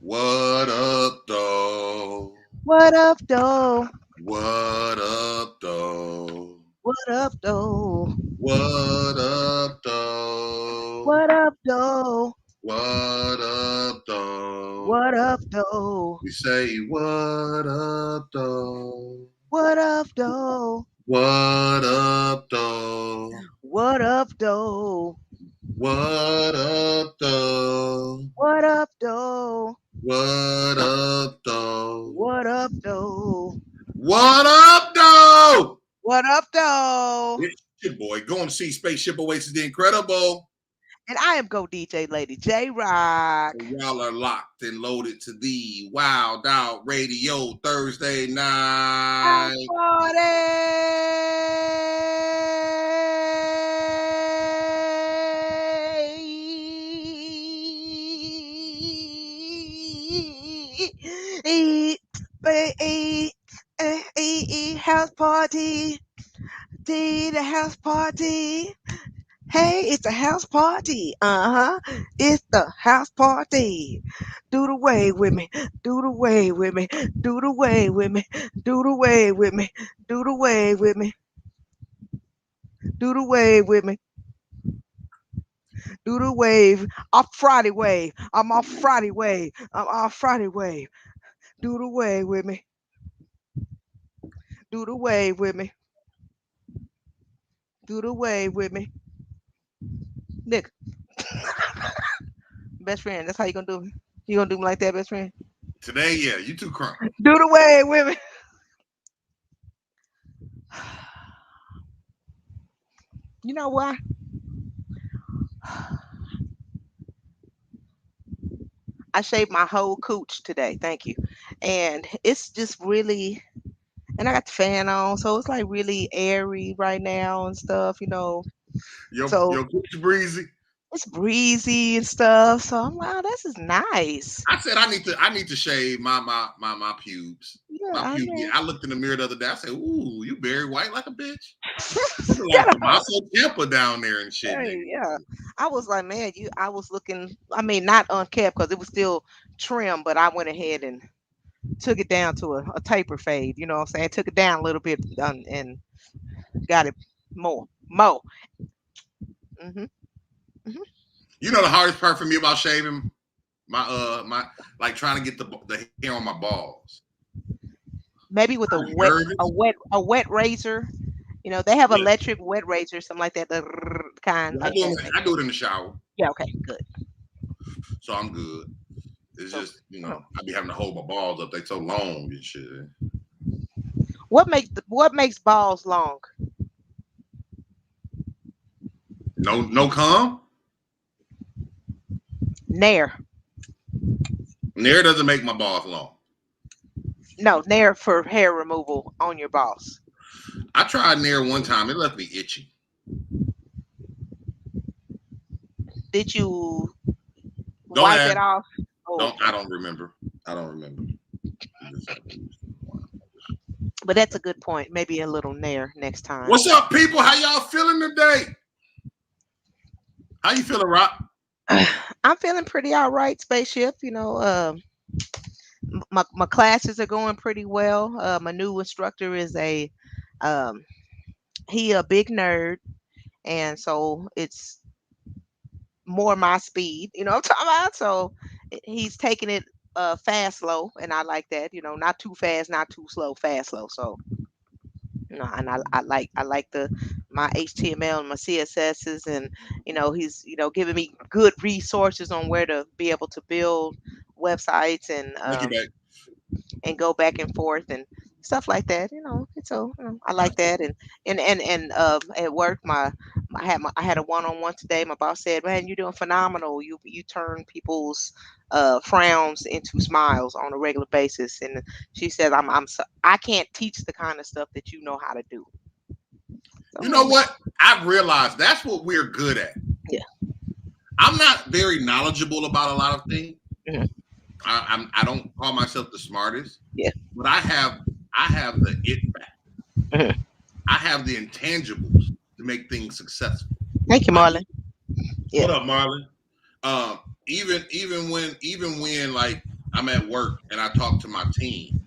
What up, though? What up, though? What up, though? What up, though? What up, though? What up, though? What up, though? What up, though? We say, what up, though? What up, though? What up, though? What up, though? What up, though? What up, though? What up, though? What up, though? What up, though? What up, though? It's your boy going to see Spaceship Oasis the Incredible. And I am Go DJ Lady J Rock. And y'all are locked and loaded to the WildOut Radio Thursday night. House party, the house party. Hey, it's a house party. It's the house party. Do the wave with me. Do the wave with me. Do the wave with me. Do the wave with me. Do the wave with me. Do the wave with me. Do the wave. Off Friday wave. I'm off Friday wave. I'm off Friday wave. Do the wave with me. Do the wave with me. Do the wave with me. Nick. Best friend. That's how you gonna do me. You gonna do me like that, best friend? Today, yeah, you too crunk. Do the wave with me. You know why? I shaved my whole cooch today. Thank you. And it's just really, and I got the fan on, so it's like really airy right now and stuff, Your cooch breezy. It's breezy and stuff. So I'm like, oh, this is nice. I said I need to shave my pubes. Yeah, My pubes. Yeah, I looked in the mirror the other day. I said, "Ooh, you very white like a bitch." Yeah. Like Tommaso Ciampa down there and shit. Hey, yeah. I was like, man, I was looking, I mean, not unkept because it was still trim, but I went ahead and took it down to a taper fade. You know what I'm saying? Took it down a little bit and got it more. Mm-hmm. You know the hardest part for me about shaving my like trying to get the hair on my balls. Maybe with a wet razor. They have electric wet razor, something like that. The kind. I do it in the shower. Yeah. Okay. Good. So I'm good. It's just I be having to hold my balls up. They so long and shit. What makes balls long? No cum. Nair. Nair doesn't make my balls long. No, Nair for hair removal on your balls. I tried Nair one time. It left me itchy. Did you wipe it off? Oh. I don't remember. But that's a good point. Maybe a little Nair next time. What's up, people? How y'all feeling today? How you feeling, Rock? I'm feeling pretty all right, Spaceship. My classes are going pretty well. My new instructor is he a big nerd, and so it's more my speed. You know what I'm talking about? So he's taking it fast, slow, and I like that. Not too fast, not too slow, fast, slow. So and I like my HTML and my CSSs, and he's giving me good resources on where to be able to build websites and go back and forth and stuff like that. I like that. And at work, I had a one-on-one today. My boss said, "Man, you're doing phenomenal. You turn people's frowns into smiles on a regular basis." And she said, I can't teach the kind of stuff that you know how to do." So, you know what? I've realized that's what we're good at. Yeah. I'm not very knowledgeable about a lot of things. Mm-hmm. I don't call myself the smartest. Yeah. But I have the it back. Mm-hmm. I have the intangibles to make things successful. Thank you, Marlon. Yeah. What up, Marlon? Even when like I'm at work and I talk to my team.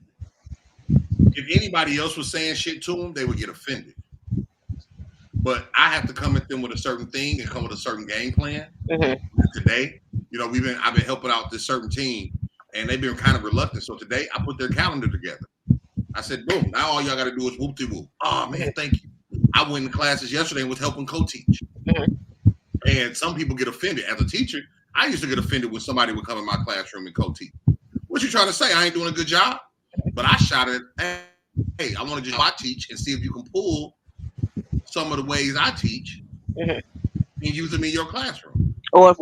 If anybody else was saying shit to them, they would get offended. But I have to come at them with a certain thing and come with a certain game plan. Today, I've been helping out this certain team, and they've been kind of reluctant. So today, I put their calendar together. I said, boom, now all y'all got to do is whoop-de-whoop. Oh, man, thank you. I went in classes yesterday and was helping co-teach. And some people get offended. As a teacher, I used to get offended when somebody would come in my classroom and co-teach. What you trying to say? I ain't doing a good job? But I shot it, hey, I want to just teach and see if you can pull some of the ways I teach and use them in your classroom. Or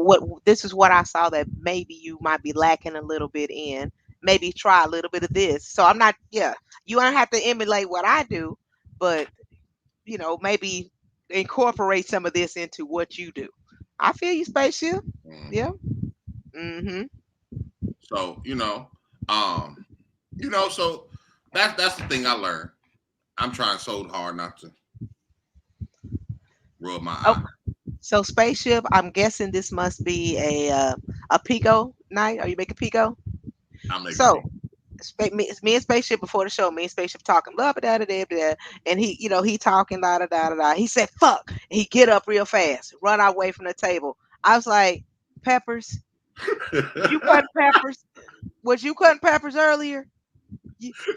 this is what I saw that maybe you might be lacking a little bit in. Maybe try a little bit of this. So I'm not, you don't have to emulate what I do, but maybe incorporate some of this into what you do. I feel you, Spaceship. Yeah. So, so that's the thing I learned. I'm trying so hard not to rub my eye. So Spaceship, I'm guessing this must be a Pico night. Are you making Pico? I'm making so me and Spaceship before the show, me and Spaceship talking, blah, blah, blah, blah, blah, and he talking, da, da, da, da. He said, fuck. And he get up real fast, run away from the table. I was like, Peppers, you cutting peppers? Was you cutting peppers earlier?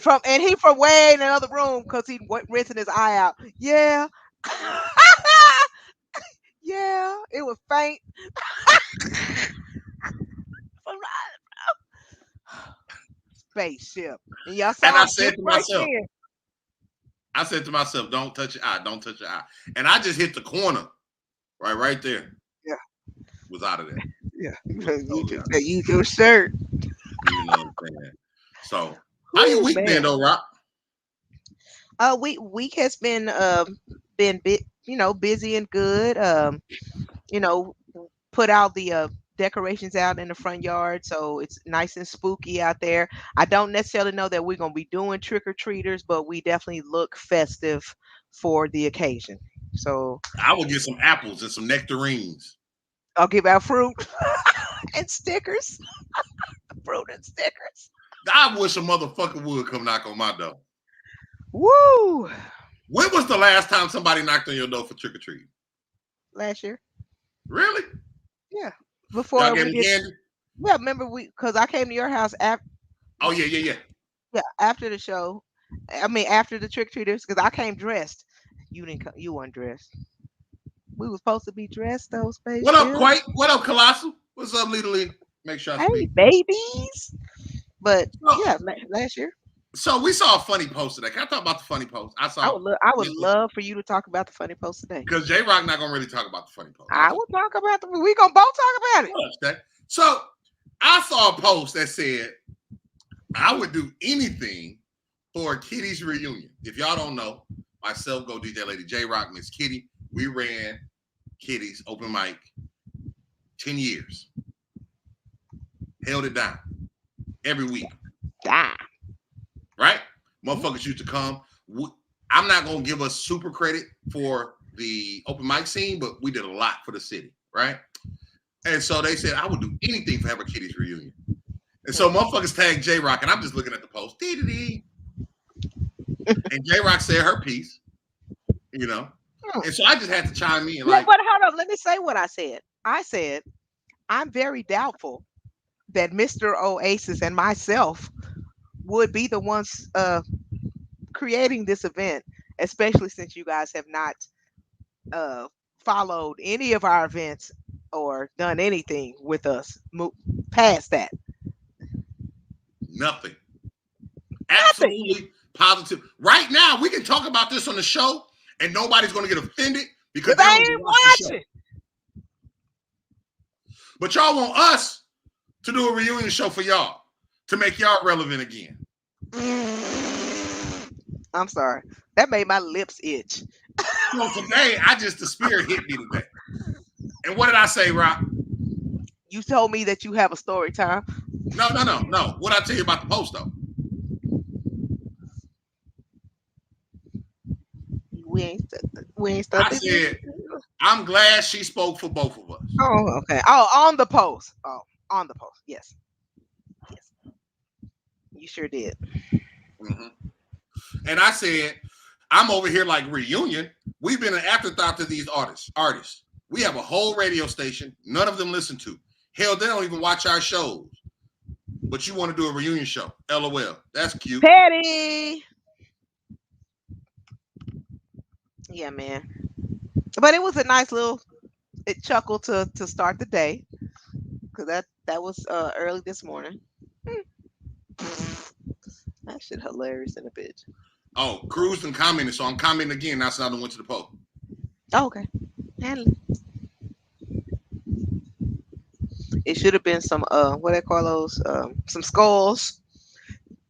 From way in the other room because he rinsing his eye out. Yeah. Yeah, it was faint. Spaceship. And y'all saw, and I said to myself, don't touch your eye, don't touch your eye. And I just hit the corner, right there. Yeah. Was out of there. Yeah. You use your shirt. You know what I'm saying? So, how your week been though, Rock? Week has been busy and good. Put out the decorations out in the front yard, so it's nice and spooky out there. I don't necessarily know that we're gonna be doing trick-or-treaters, but we definitely look festive for the occasion. So I will get some apples and some nectarines. I'll give out fruit and stickers. Fruit and stickers. I wish a motherfucker would come knock on my door. Woo! When was the last time somebody knocked on your door for trick-or-treating? Last year. Really? Yeah. Before we did candy? Yeah, remember because I came to your house after. Oh yeah. Yeah, after the show. I mean, after the trick-or-treaters, because I came dressed. You didn't come. You weren't dressed. We were supposed to be dressed, though, Space. What up, Quake? What up, Colossal? What's up, Lee? Make sure I speak. Hey, babies. But last year. So we saw a funny post today. Can I talk about the funny post? I would love for you to talk about the funny post today. Because J-Rock not gonna really talk about the funny post. I will talk about we gonna both talk about it. So I saw a post that said I would do anything for a Kitty's reunion. If y'all don't know, myself, Go DJ Lady J-Rock, Miss Kitty, we ran Kitty's open mic 10 years. Held it down every week. Right? Motherfuckers used to come. I'm not going to give us super credit for the open mic scene, but we did a lot for the city, right? And so they said, I would do anything for Ever Kitty's reunion. And so motherfuckers tagged J-Rock, and I'm just looking at the post. Dee-dee-dee. And J-Rock said her piece, And so I just had to chime in. But hold on, let me say what I said. I said, I'm very doubtful that Mr. Oasis and myself would be the ones creating this event, especially since you guys have not followed any of our events or done anything with us past that. Nothing. Absolutely positive. Right now, we can talk about this on the show, and nobody's going to get offended because they ain't watching. But y'all want us to do a reunion show for y'all to make y'all relevant again. I'm sorry. That made my lips itch. So today, the spirit hit me today. And what did I say, Rock? You told me that you have a story time. No. What did I tell you about the post, though? We ain't stuck. I said, I'm glad she spoke for both of us. Oh, okay. Oh, on the post. Oh, on the post. Yes. You sure did. Mm-hmm. And I said, I'm over here like Reunion. We've been an afterthought to these artists. We have a whole radio station. None of them listen to. Hell, they don't even watch our shows. But you want to do a reunion show. LOL. That's cute. Petty. Yeah, man. But it was a nice little chuckle to start the day. Because that was early this morning. That shit hilarious in a bitch. Oh, Cruz and commented, so I'm commenting again. That's another one to the poll. Oh, okay. And it should have been some what they call those some skulls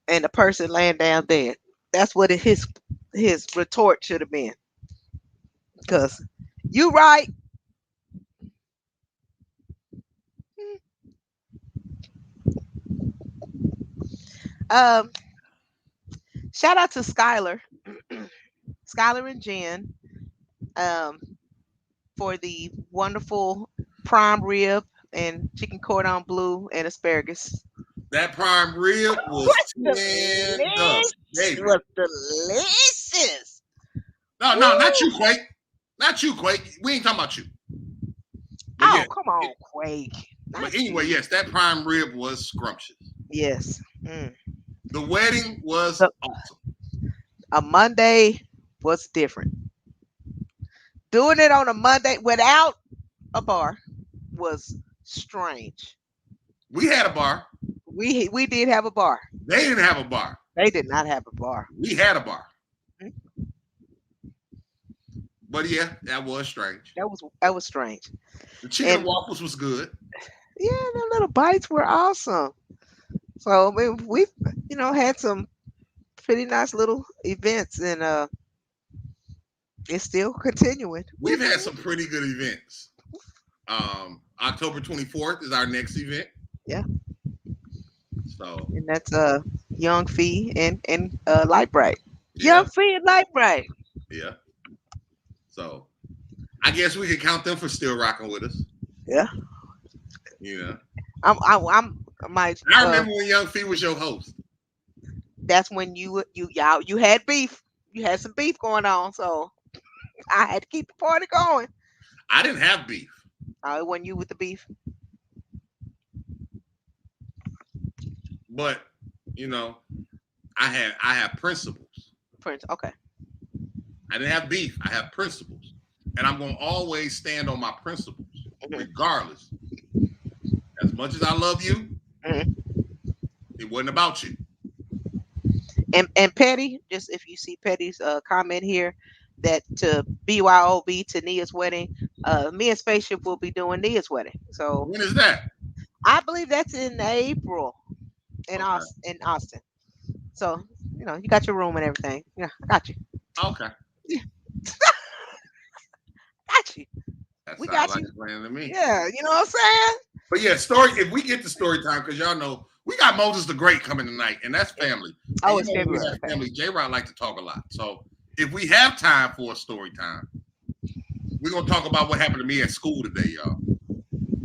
and the person laying down dead. That's what his retort should have been. Cause you right. Um, shout out to Skylar, Skylar and Jen, for the wonderful prime rib and chicken cordon bleu and asparagus. That prime rib was tender, baby. It was delicious. No, not you, Quake. Not you, Quake. We ain't talking about you. But Oh, yeah, come on, Quake. But anyway, yes, that prime rib was scrumptious. Yes. The wedding was awesome. A Monday was different. Doing it on a Monday without a bar was strange. We had a bar. We did have a bar. They didn't have a bar. They did not have a bar. We had a bar. But yeah, that was strange. That was strange. The chicken and waffles was good. Yeah, the little bites were awesome. So I mean, we've had some pretty nice little events, and it's still continuing. We've had some pretty good events. October 24th is our next event. Yeah. So. And that's Young Fee and Light Bright. Yeah. Young Fee and Light Bright. Yeah. So, I guess we can count them for still rocking with us. Yeah. Yeah. I remember when Young Fee was your host. That's when you had beef. You had some beef going on, so I had to keep the party going. I didn't have beef. Oh, it wasn't you with the beef. But I have principles. Okay. I didn't have beef. I have principles, and I'm gonna always stand on my principles, regardless. As much as I love you, it wasn't about you. And Petty, just if you see Petty's comment here, that to BYOB to Nia's wedding, me and Spaceship will be doing Nia's wedding. So when is that? I believe that's in April in Austin. So you got your room and everything. Yeah, I got you. Okay. Yeah. Got you. We got like you. Playing to me. Yeah, you know what I'm saying? But yeah, story. If we get to story time, because y'all know we got MOZEZ THA GREAT coming tonight, and that's family. Oh, it's February. Family. J-Rod like to talk a lot. So if we have time for a story time, we're gonna talk about what happened to me at school today, y'all.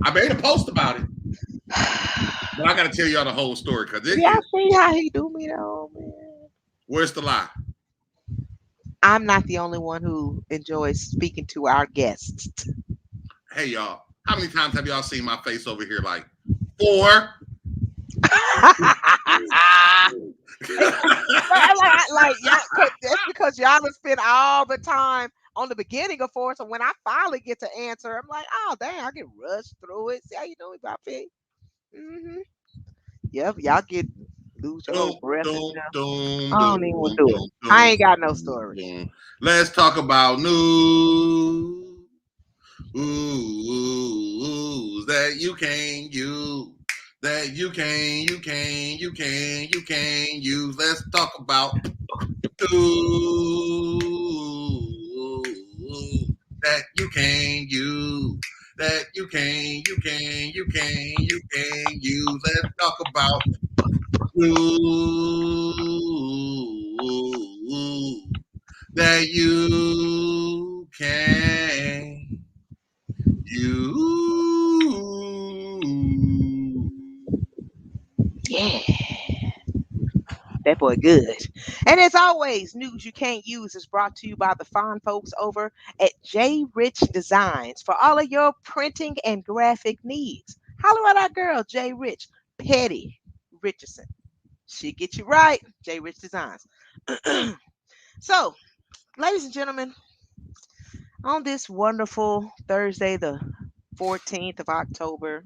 I made a post about it, but I gotta tell y'all the whole story because I see how he do me though, man. Where's the lie? I'm not the only one who enjoys speaking to our guests. Hey, y'all. How many times have y'all seen my face over here? Like 4. like that's because y'all have spent all the time on the beginning of 4. So when I finally get to answer, I'm like, oh dang, I get rushed through it. See how you doing, Boppy? Yep, y'all get lose your breath. I don't even want to do it. I ain't got no story. Let's talk about news. That you can't use. That you can't use. Let's talk about news that you can't use. That you can't use. Let's talk about news that you can use. Yeah. That boy good. And as always, news you can't use is brought to you by the fine folks over at J Rich Designs for all of your printing and graphic needs. Holler at our girl, J Rich, Petty Richardson. She get you right, J Rich Designs. So, ladies and gentlemen, on this wonderful Thursday, the 14th of October,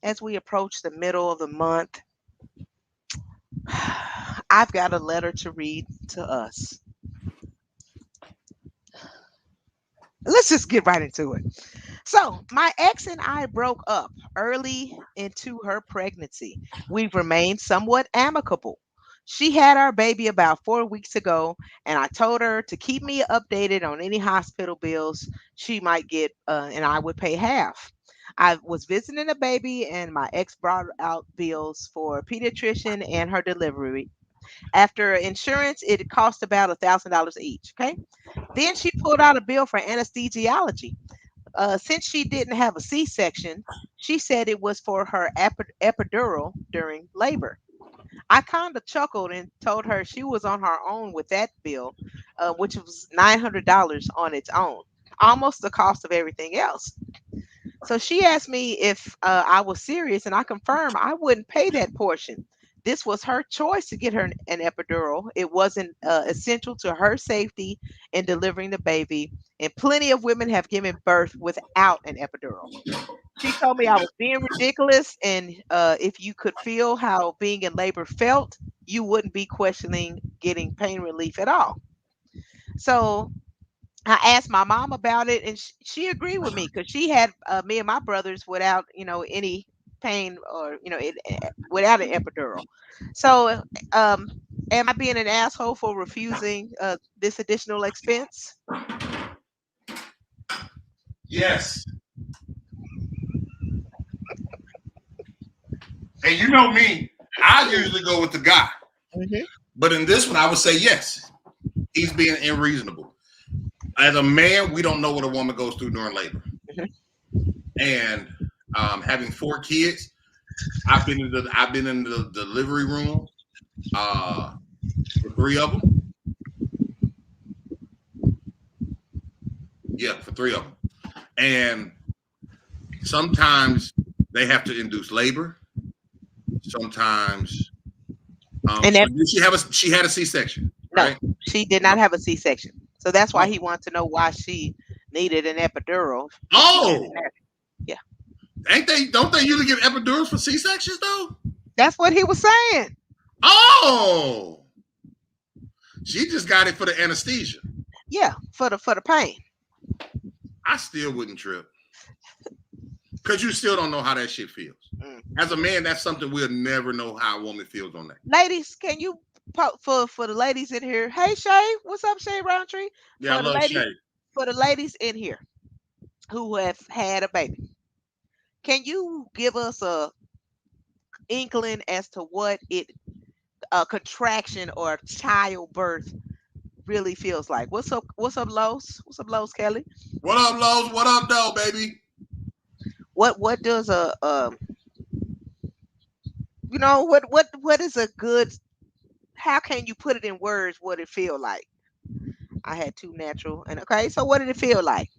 as we approach the middle of the month, I've got a letter to read to us. Let's just get right into it. So, my ex and I broke up early into her pregnancy. We've remained somewhat amicable. She had our baby about 4 weeks ago, and I told her to keep me updated on any hospital bills she might get, and I would pay half. I was visiting the baby, and my ex brought out bills for a pediatrician and her delivery. After insurance, it cost about $1,000 each. Okay. Then she pulled out a bill for anesthesiology. Since she didn't have a C-section, she said it was for her epidural during labor. I kind of chuckled and told her she was on her own with that bill, which was $900 on its own, almost the cost of everything else. So she asked me if I was serious, and I confirmed I wouldn't pay that portion. This was her choice to get her an epidural. It wasn't essential to her safety in delivering the baby, and plenty of women have given birth without an epidural. She told me I was being ridiculous, and if you could feel how being in labor felt, you wouldn't be questioning getting pain relief at all. So I asked my mom about it, and she agreed with me because she had me and my brothers without, any pain or without an epidural. So, um, am I being an asshole for refusing this additional expense? Yes. And you know me, I usually go with the guy. Mhm. But in this one, I would say yes. He's being unreasonable. As a man, we don't know what a woman goes through during labor. Mhm. And having 4 kids, I've been in the delivery room for 3 of them. Yeah, for 3 of them. And sometimes they have to induce labor. Sometimes And that she had a C-section, no, right? she did not have a C-section. So that's why he wanted to know why she needed an epidural. Oh, Yeah, don't they usually give epidurals for C-sections though? that's what he was saying. Oh, she just got it for the anesthesia. Yeah, for the pain. I still wouldn't trip because you still don't know how that shit feels. Mm. As a man, that's something we'll never know how a woman feels on that. Ladies, can you for the ladies in here? Hey Shay, what's up, Shay Roundtree? Yeah, I For the love ladies, Shay. for the ladies in here who have had a baby, can you give us a inkling as to what a contraction or childbirth really feels like? What's up? What's up, Los? What's up, Los Kelly? What up, Lowe's? What up, though, baby? What does what is a good? How can you put it in words? What it feel like? I had two natural, and okay. So what did it feel like?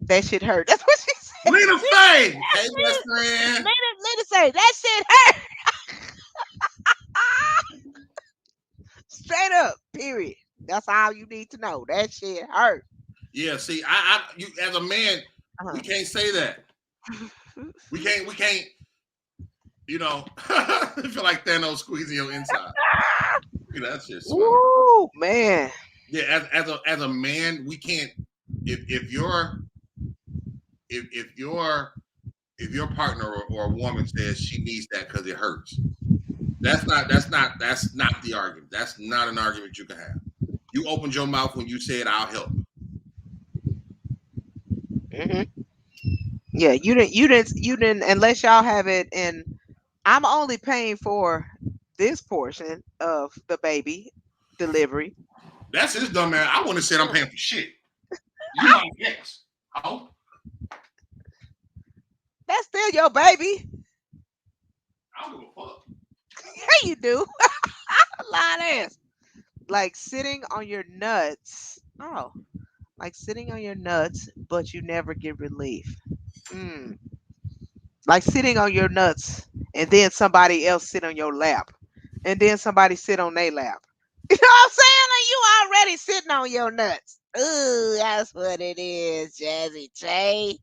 That shit hurt. That's what she said. Lena Faye. Hey, best friend. Let it say that shit hurt. Straight up. Period. That's all you need to know. That shit hurt. Yeah, see, you as a man, we can't say that. We can't. You know, I feel like Thanos squeezing your inside. That's just funny. Ooh, man. Yeah, as a man, we can't. If your partner or a woman says she needs that because it hurts, that's not the argument. That's not an argument you can have. You opened your mouth when you said I'll help. Mm-hmm. Yeah, you didn't unless y'all have it, and I'm only paying for this portion of the baby delivery. That's his dumb man. I wouldn't have said I'm paying for shit. You my ex. Oh. That's still your baby. I don't give a fuck. you do. Lying ass. Like sitting on your nuts. Oh, like sitting on your nuts, but you never get relief. Mm. Like sitting on your nuts, and then somebody else sit on your lap, and then somebody sit on their lap. You know what I'm saying? Like you already sitting on your nuts. Ooh, that's what it is, Jazzy J.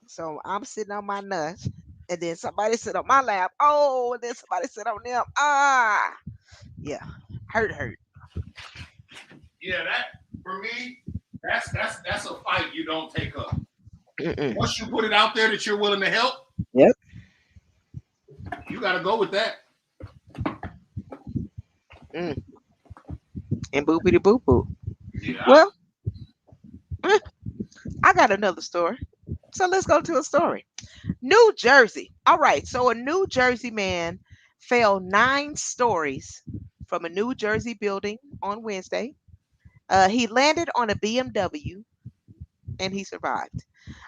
So I'm sitting on my nuts, and then somebody sit on my lap. Oh, and then somebody sit on them. Ah, yeah, hurt. Yeah, that for me, that's a fight you don't take up. Mm-mm. Once you put it out there that you're willing to help, Yep. you got to go with that. Mm. And boopity boop boop. Yeah, Well, I got another story. So let's go to a story. New Jersey. All right. So a New Jersey man fell 9 stories from a New Jersey building on Wednesday. He landed on a BMW and he survived.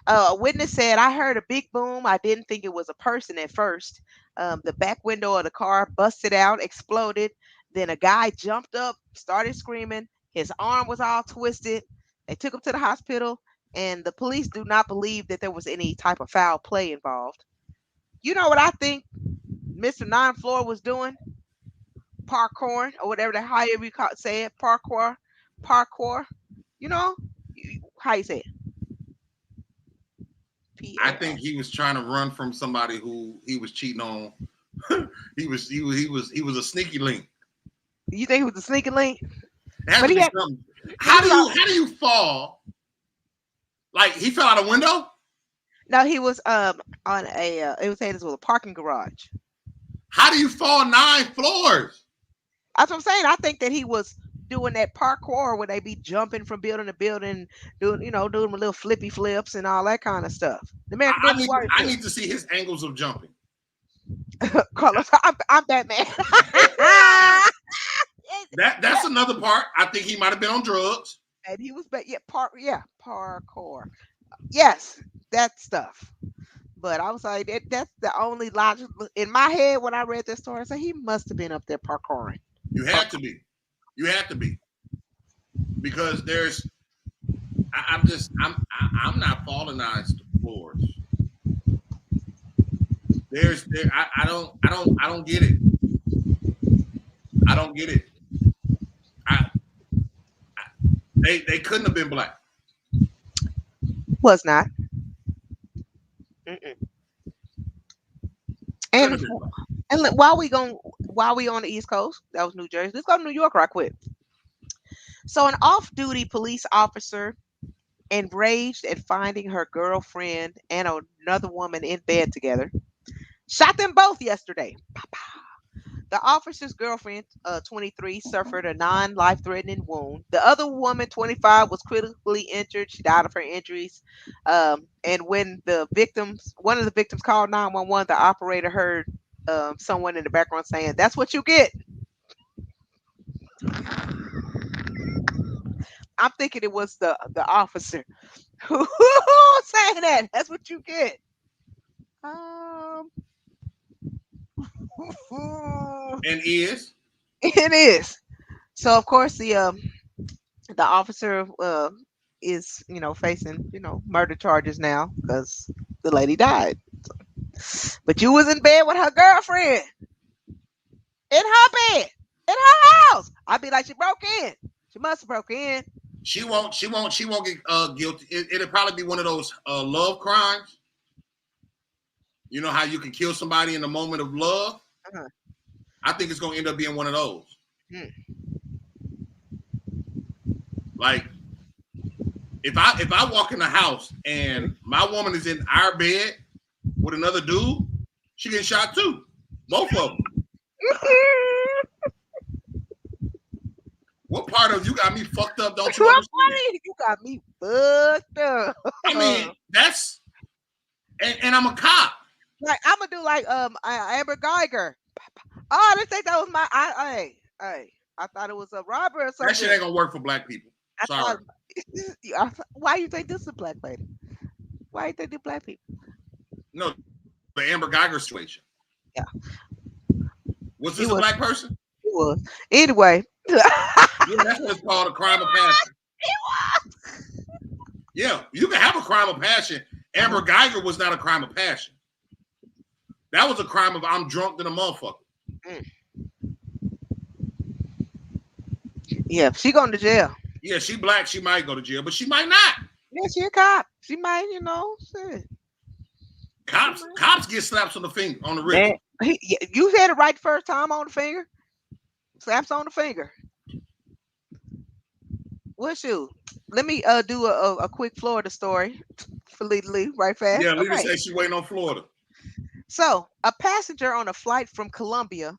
A witness said, I heard a big boom. I didn't think it was a person at first. The back window of the car busted out, exploded. Then a guy jumped up, started screaming. His arm was all twisted. They took him to the hospital, and the police do not believe that there was any type of foul play involved. You know what I think Mr. Nine Floor was doing? Parkour or whatever the however you say it. Parkour. You know how you say it? I P-O-R. think he was trying to run from somebody who he was cheating on. he was a sneaky link. You think he was a sneaky link? It has But to he be had. something. How do you fall? Like he fell out a window? No, he was on a. It was saying this was a parking garage. How do you fall 9 floors? That's what I'm saying. I think that he was doing that parkour where they be jumping from building to building, doing little flippy flips and all that kind of stuff. The American I Ninja need Warrior. I need to see his angles of jumping. Carlos, I'm Batman. That's another part. I think he might have been on drugs. And he was, parkour. Yes, that stuff. But I was like, that's the only logic in my head when I read this story. I said he must have been up there parkouring. You had to be. You had to be because there's. I'm not falling 9 floors. I don't get it. I don't get it. I, they couldn't have been black. Was not. Mm-mm. Couldn't And have been black. while we on the East Coast, that was New Jersey. Let's go to New York right quick. So an off-duty police officer, enraged at finding her girlfriend and another woman in bed together, shot them both yesterday. The officer's girlfriend, 23, suffered a non-life-threatening wound. The other woman, 25, was critically injured. She died of her injuries. And when one of the victims called 911, the operator heard someone in the background saying, "That's what you get." I'm thinking it was the officer who saying that. That's what you get. Um, And is it is. So of course the officer is facing murder charges now because the lady died. But you was in bed with her girlfriend in her bed in her house. I'd be like, she broke in. She must have broke in. she won't get guilty. It'll probably be one of those love crimes. You know how you can kill somebody in a moment of love? Uh-huh. I think it's gonna end up being one of those. Hmm. Like if I walk in the house and my woman is in our bed with another dude, she getting shot too. Both of them. What part of you got me fucked up? Don't you understand? You got me fucked up. I mean, that's and I'm a cop. Like I'm gonna do like Amber Geiger. Oh, I didn't think that was my. I thought it was a robber or something. That shit ain't gonna work for black people. Sorry. Why you think this is a black lady? Why you think they're black people? No, the Amber Geiger situation. Yeah. Was He this a was. black person? He was. Anyway. Yeah, that's what it's called, a crime of passion. Yeah, you can have a crime of passion. Amber Geiger was not a crime of passion. That was a crime of I'm drunk than a motherfucker. Mm. Yeah, she going to jail. Yeah, she black. She might go to jail, but she might not. Yeah, she a cop. She might, shit. Cops get slaps on the finger, on the wrist. Man, you said it right the first time on the finger. Slaps on the finger. What's you? Let me do a quick Florida story for Lee right fast. Yeah, Lita Okay. said she waiting on Florida. So a passenger on a flight from Colombia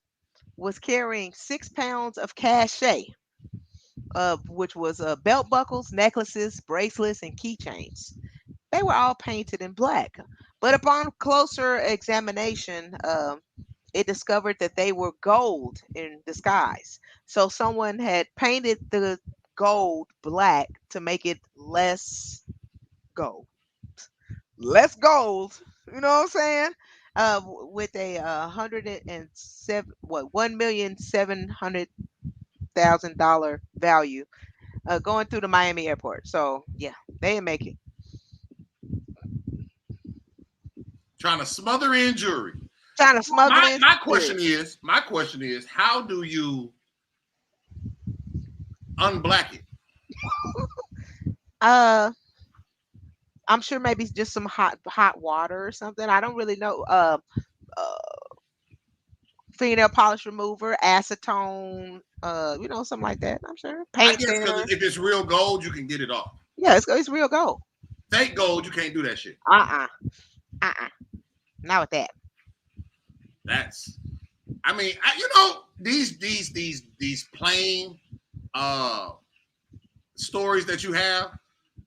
was carrying 6 pounds of cachet, which was belt buckles, necklaces, bracelets, and keychains. They were all painted in black. But upon closer examination, it discovered that they were gold in disguise. So someone had painted the gold black to make it less gold. Less gold. You know what I'm saying? With a 107 what $1,700,000 value going through the Miami airport. So yeah, they didn't make it. Trying to smother injury. Trying to smuggle in. My question is, how do you unblack it? I'm sure maybe just some hot water or something. I don't really know. Fingernail polish remover, acetone, something like that. I'm sure. I Paint guess thinner. because if it's real gold, you can get it off. Yeah, it's real gold. Fake gold, you can't do that shit. Not with that. That's, I mean, these plain stories that you have,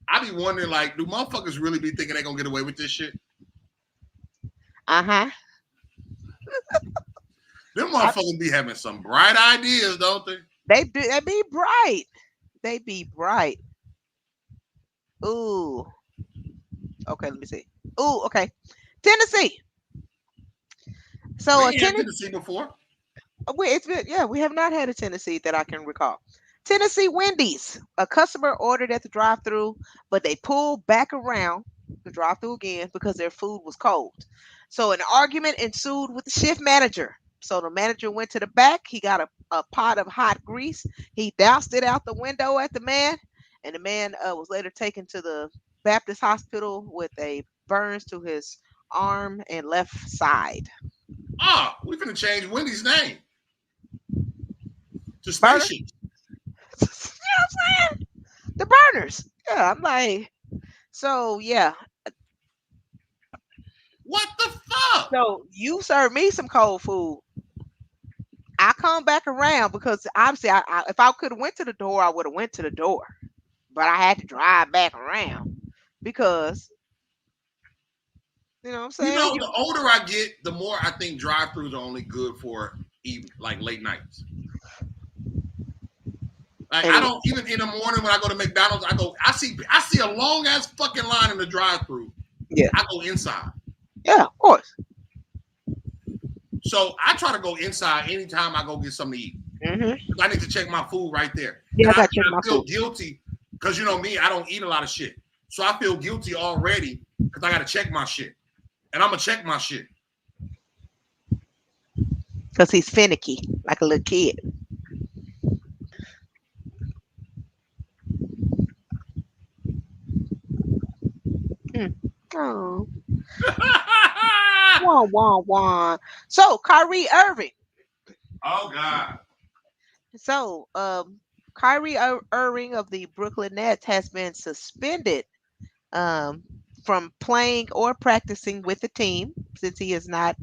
I be wondering, like, do motherfuckers really be thinking they gonna get away with this shit? Uh-huh. Them motherfuckers be having some bright ideas, don't they? They do. They be bright. They be bright. Ooh. Okay, let me see. Ooh, okay. Tennessee. So we ain't had Tennessee before. It's been, yeah, we have not had a Tennessee that I can recall. Tennessee Wendy's. A customer ordered at the drive-thru, but they pulled back around the drive-thru again because their food was cold. So an argument ensued with the shift manager. So the manager went to the back. He got a pot of hot grease. He doused it out the window at the man, and the man was later taken to the Baptist hospital with a burns to his arm and left side. We finna change Wendy's name to Burner? Spaceships. You know what I'm saying? The burners. Yeah, I'm like, so yeah. What the fuck? So you serve me some cold food. I come back around because obviously, if I could have went to the door, I would have went to the door, but I had to drive back around because you know what I'm saying. The older I get, the more I think drive-thrus are only good for like late nights. Like I don't even in the morning when I go to McDonald's, I see a long ass fucking line in the drive-thru. Yeah, I go inside. Yeah, of course. So I try to go inside anytime I go get something to eat. Mm-hmm. I need to check my food right there. Yeah, I feel guilty because you know me, I don't eat a lot of shit. So I feel guilty already because I got to check my shit. And I'm going to check my shit. Because he's finicky, like a little kid. Oh. Wah, wah, wah. So, Kyrie Irving. Oh, God. So, Kyrie Irving of the Brooklyn Nets has been suspended from playing or practicing with the team since he is not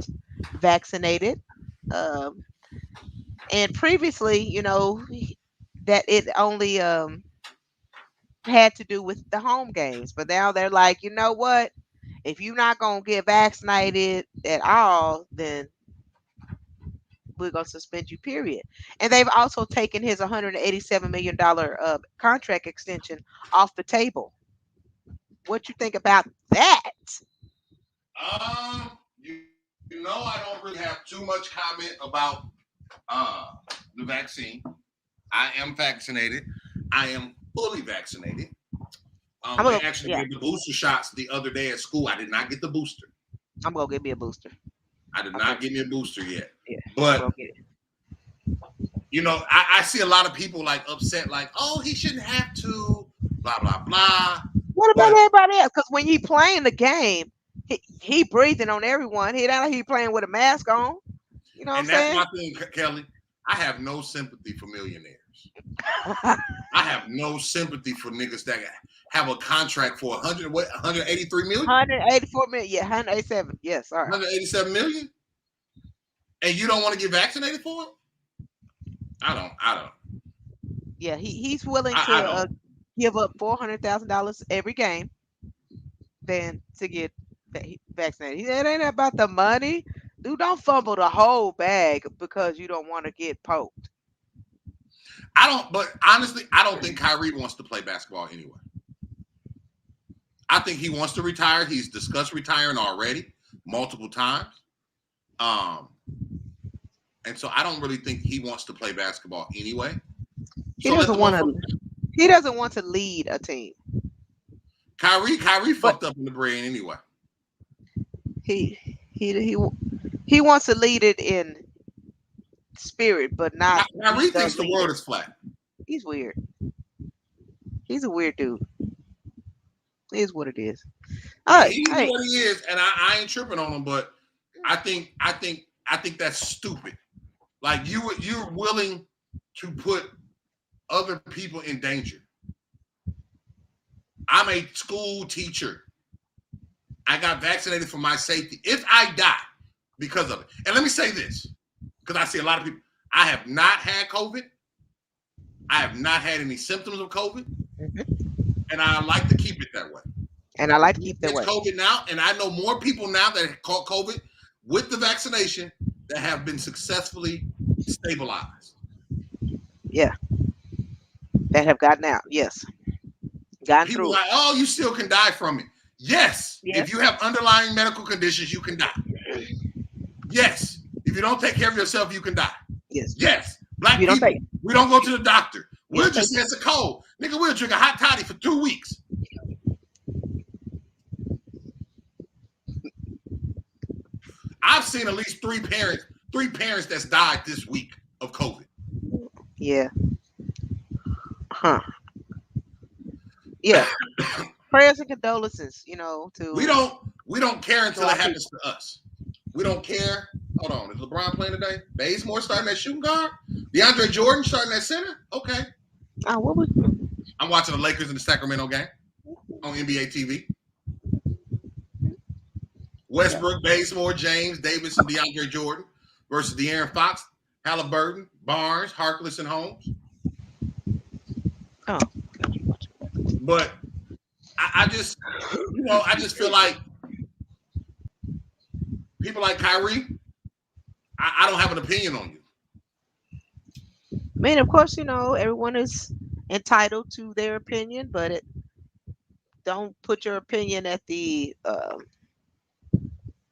vaccinated. And previously, that it only had to do with the home games. But now they're like, you know what? If you're not going to get vaccinated at all, then we're going to suspend you, period. And they've also taken his $187 million contract extension off the table. What you think about that? I don't really have too much comment about uh, the vaccine. I am vaccinated. I am fully vaccinated. They actually gave the booster shots the other day at school. I did not get the booster. I'm gonna get me a booster. I did not get me a booster yet. Yeah, but I see a lot of people like upset, like, oh, he shouldn't have to, blah blah blah. What about everybody else? Because when he playing the game, he breathing on everyone. He playing with a mask on. You know what I'm saying? And that's my thing, Kelly. I have no sympathy for millionaires. I have no sympathy for niggas that have a contract for 183 million? 184 million. Yeah, 187. Yes, all right. 187 million? And you don't want to get vaccinated for it? I don't. Yeah, he's willing to give up $400,000 every game than to get vaccinated. It ain't about the money. Dude, don't fumble the whole bag because you don't want to get poked. But honestly, I don't think Kyrie wants to play basketball anyway. I think he wants to retire. He's discussed retiring already multiple times. And so I don't really think he wants to play basketball anyway. He doesn't want to lead a team. Kyrie fucked up in the brain anyway. He wants to lead it in spirit, but not. Kyrie thinks the world is flat. He's weird. He's a weird dude. It is what it is. He's what he is, and I ain't tripping on him, but I think that's stupid. Like you're willing to put other people in danger. I'm a school teacher. I got vaccinated for my safety. If I die because of it, and let me say this, because I see a lot of people, I have not had COVID. I have not had any symptoms of COVID. And I like to keep it that way. And I like to keep that way. COVID now, and I know more people now that have caught COVID with the vaccination that have been successfully stabilized. Yeah. That have gotten out. Yes. Gotten people through. Like, oh, you still can die from it. Yes. If you have underlying medical conditions, you can die. Yes. If you don't take care of yourself, you can die. Yes. Black people, we don't go to the doctor. We'll just say it's a cold. Nigga, we'll drink a hot toddy for 2 weeks. I've seen at least three parents that's died this week of COVID. Yeah. Huh. Yeah. Prayers and condolences, to we don't care until it happens to us. We don't care. Hold on, is LeBron playing today? Bazemore starting at shooting guard? DeAndre Jordan starting at center? Okay. I'm watching the Lakers in the Sacramento game on NBA TV. Westbrook, Bazemore, James, Davis, and DeAndre Jordan versus De'Aaron Fox, Halliburton, Barnes, Harkless, and Holmes. Oh. But I just feel like people like Kyrie, I don't have an opinion on you. I mean, of course, everyone is entitled to their opinion, but don't put your opinion at the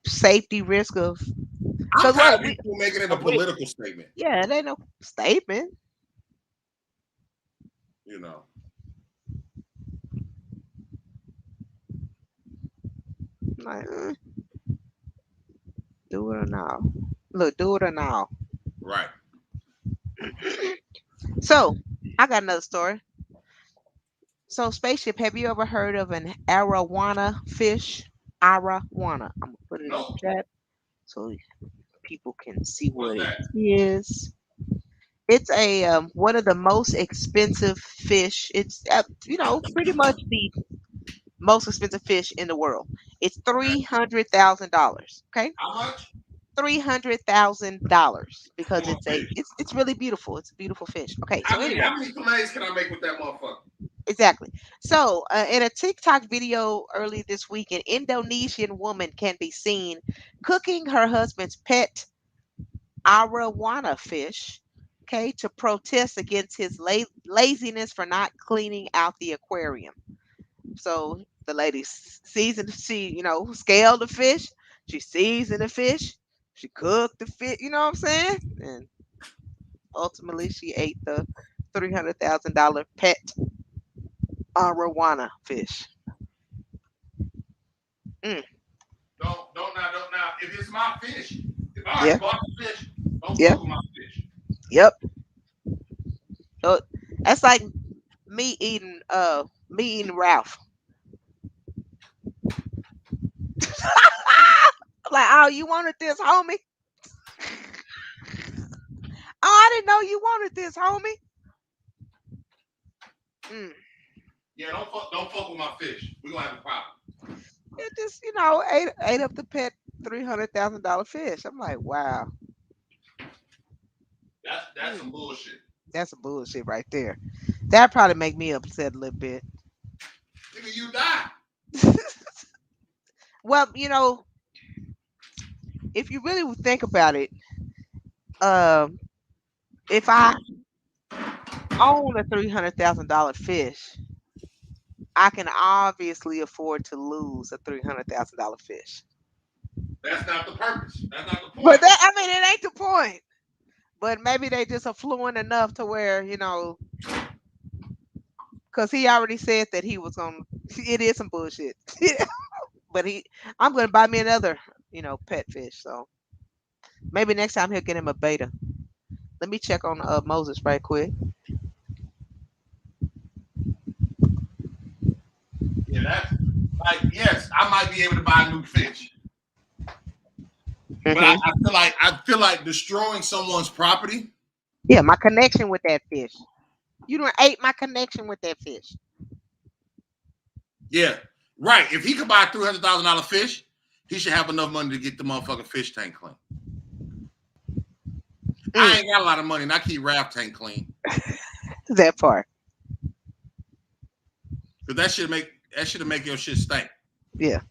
safety risk of. I'm tired of people making it a political statement. Yeah, it ain't no statement. Like, do it or now. Look, do it or now. Right. So, I got another story. So, Spaceship, have you ever heard of an arowana fish? Arowana. I'm going to put it in the chat so people can see what it is. It's one of the most expensive fish. It's, pretty much the most expensive fish in the world. It's $300,000. Okay. How much? $300,000 because it's really beautiful. It's a beautiful fish. Okay. So anyway, how many fillets can I make with that motherfucker? Exactly. So in a TikTok video early this week, an Indonesian woman can be seen cooking her husband's pet arowana fish. Okay, to protest against his laziness for not cleaning out the aquarium. So the lady scaled the fish. She seasoned the fish. She cooked the fish. You know what I'm saying? And ultimately she ate the $300,000 pet arowana fish. Mm. Don't now. If it's my fish, if I Yeah. already bought the fish, don't Yep. fuck with my fish. Yep. So that's like me eating Ralph. Like, oh, you wanted this, homie? Oh, I didn't know you wanted this, homie. Mm. Yeah, don't fuck with my fish. We're gonna have a problem. It just, ate up the pet $300,000 fish. I'm like, wow. That's some bullshit. That's some bullshit right there. That probably make me upset a little bit. Nigga, you die. Well, if you really would think about it, if I own a $300,000 fish, I can obviously afford to lose a $300,000 fish. That's not the purpose. That's not the point. But it ain't the point. But maybe they just are fluent enough to where, because he already said that he was going to, it is some bullshit. But I'm going to buy me another, pet fish. So maybe next time he'll get him a beta. Let me check on Moses right quick. Yeah, that's like, yes, I might be able to buy new fish. But I feel like destroying someone's property. Yeah, my connection with that fish. You done ate my connection with that fish. Yeah, right. If he could buy a $300,000 fish, he should have enough money to get the motherfucking fish tank clean. I ain't got a lot of money, and I keep raft tank clean. That part. Because that should make your shit stink. Yeah.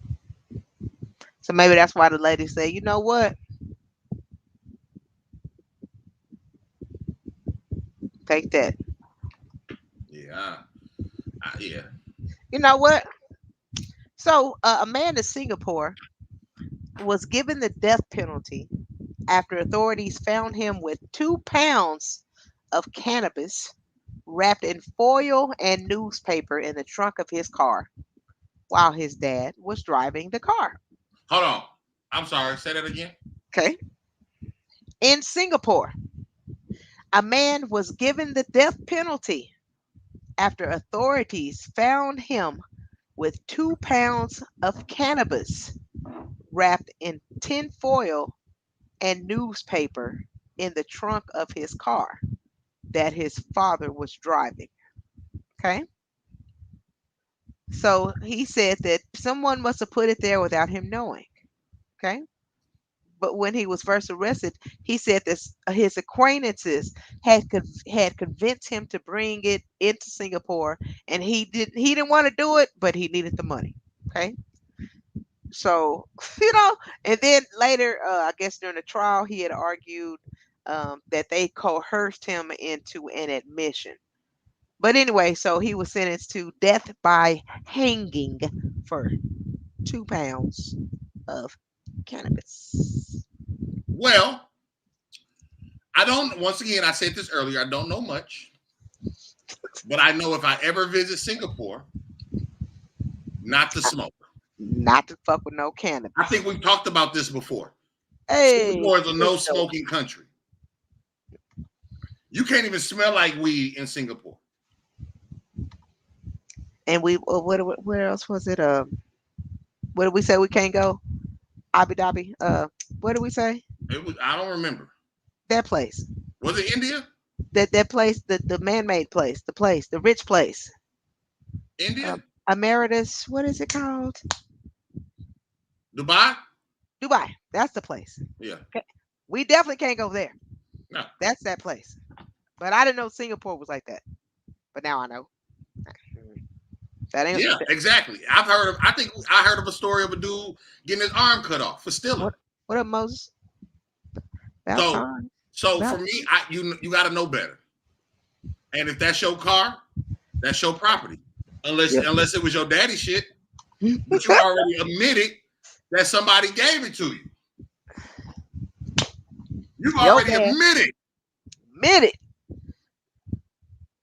So maybe that's why the lady said, you know what? Take that. Yeah. Yeah. You know what? So a man in Singapore was given the death penalty after authorities found him with 2 pounds of cannabis wrapped in foil and newspaper in the trunk of his car while his dad was driving the car. Hold on. I'm sorry. Say that again. Okay. In Singapore, a man was given the death penalty after authorities found him with 2 pounds of cannabis wrapped in tin foil and newspaper in the trunk of his car that his father was driving. Okay. So he said that someone must have put it there without him knowing. Okay. But when he was first arrested, he said this his acquaintances had convinced him to bring it into Singapore, and he didn't want to do it, but he needed the money. Okay. So, and then later, I guess during the trial, he had argued that they coerced him into an admission. But anyway, so he was sentenced to death by hanging for 2 pounds of cannabis. Well, once again, I said this earlier, I don't know much. But I know if I ever visit Singapore, not to smoke. Not to fuck with no cannabis. I think we've talked about this before. Hey, Singapore is a no smoking country. You can't even smell like weed in Singapore. And where else was it? What did we say we can't go? Abu Dhabi. What did we say? I don't remember. That place. Was it India? That place, the man-made place, the rich place. India? Emeritus, what is it called? Dubai? Dubai. That's the place. Yeah. Okay. We definitely can't go there. No. That's that place. But I didn't know Singapore was like that. But now I know. That ain't. Yeah, exactly. I think I heard of a story of a dude getting his arm cut off for stealing. What up, Moses? So for me, you got to know better. And if that's your car, that's your property. Unless it was your daddy shit, but you already admitted that somebody gave it to you. You already admitted minute.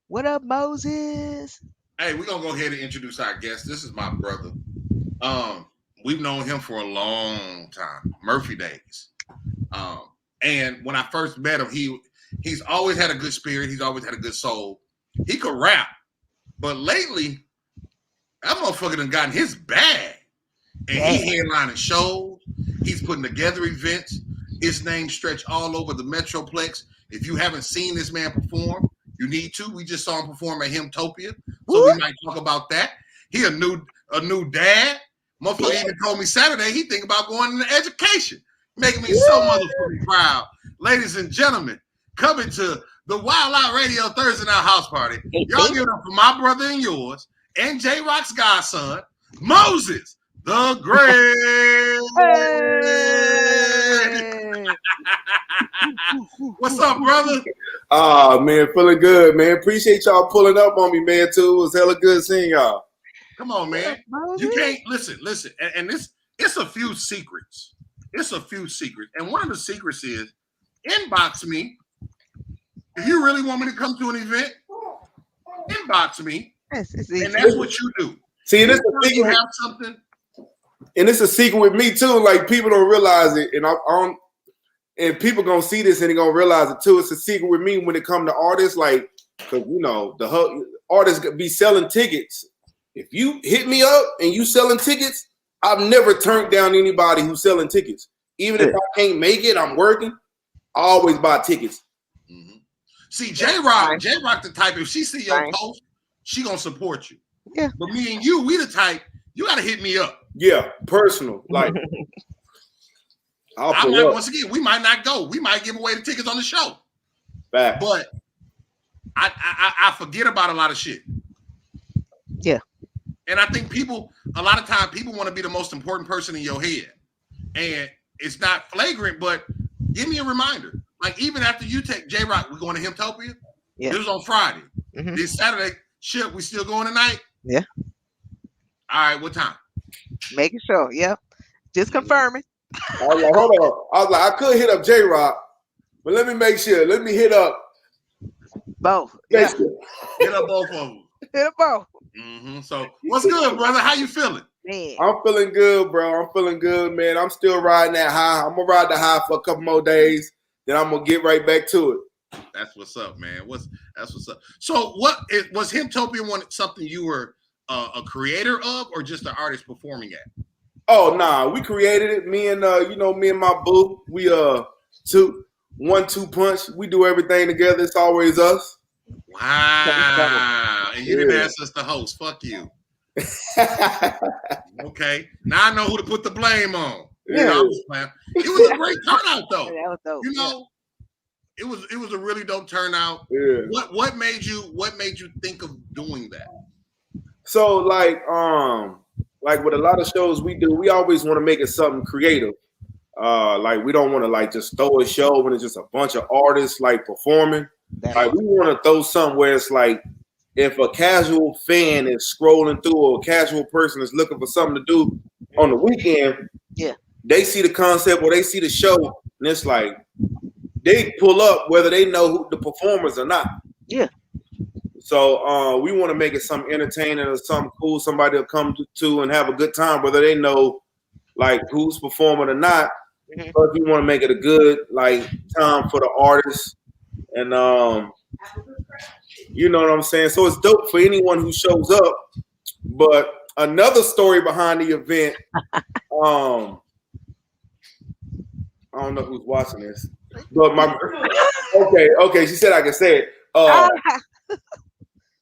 What up, Moses? Hey, we're gonna go ahead and introduce our guest. This is my brother. We've known him for a long time, Murphy days. And when I first met him, he's always had a good spirit. He's always had a good soul. He could rap, but lately, that motherfucker done gotten his bag. And he headlining shows. He's putting together events. His name stretched all over the Metroplex. If you haven't seen this man perform, you need to. We just saw him perform at Himtopia, so we might talk about that. He a new dad. Motherfucker even told me Saturday he think about going into education, making me so motherfucking proud. Ladies and gentlemen, coming to the WildOut Radio Thursday Night House Party. Y'all give it up for my brother and yours, and J Rock's godson, Moses the Great. Hey. What's up, brother? Oh, man, feeling good, man. Appreciate y'all pulling up on me, man, too. It was hella good seeing y'all. Come on, man. You can't listen. And it's a few secrets. It's a few secrets. And one of the secrets is inbox me. If you really want me to come to an event, inbox me. And that's what you do. See, and it's a secret. You have something. And it's a secret with me too. Like people don't realize it, and and people gonna see this and they gonna realize it too. It's a secret with me when it comes to artists, like, cause you know the artists be selling tickets. If you hit me up and you selling tickets, I've never turned down anybody who's selling tickets. Even if I can't make it, I'm working. I always buy tickets. Mm-hmm. See, J Rock the type. If she see your post, she gonna support you. Yeah. But me and you, we the type. You gotta hit me up. Yeah, personal. Like, once again, we might not go. We might give away the tickets on the show. Back. But I forget about a lot of shit. Yeah. And I think a lot of times people want to be the most important person in your head. And it's not flagrant, but give me a reminder. Like even after you take J-Rock, we're going to Himtopia. Yeah. It was on Friday. Mm-hmm. This Saturday, shit, we still going tonight? Yeah. All right, what time? Making sure, yep. Just confirming. I was like, hold on. I was like, I could hit up J-Rock, but let me make sure. Let me hit up both. Yeah. Hit up both of them. Hit up both. Mm-hmm. So what's good, brother? How you feeling? Man. I'm feeling good, bro. I'm feeling good, man. I'm still riding that high. I'm gonna ride the high for a couple more days, then I'm gonna get right back to it. That's what's up, man. That's what's up. So was Himtopia something you were a creator of, or just an artist performing at? Oh nah, we created it. Me and me and my boo. We 1-2 punch. We do everything together. It's always us. Wow. And you didn't ask us to host. Fuck you. Okay. Now I know who to put the blame on. Yeah. It was a great turnout though. That was dope. You know, it was a really dope turnout. Yeah. What made you think of doing that? So like with a lot of shows we do, we always want to make it something creative. Like we don't want to like just throw a show when it's just a bunch of artists like performing. Like we want to throw something where it's like if a casual fan is scrolling through or a casual person is looking for something to do on the weekend, yeah, they see the concept or they see the show and it's like they pull up whether they know who the performers or not. Yeah. So we want to make it something entertaining or something cool, somebody will come to and have a good time, whether they know like who's performing or not. Mm-hmm. But we want to make it a good like time for the artists. And you know what I'm saying? So it's dope for anyone who shows up. But another story behind the event, I don't know who's watching this. But okay, she said I can say it.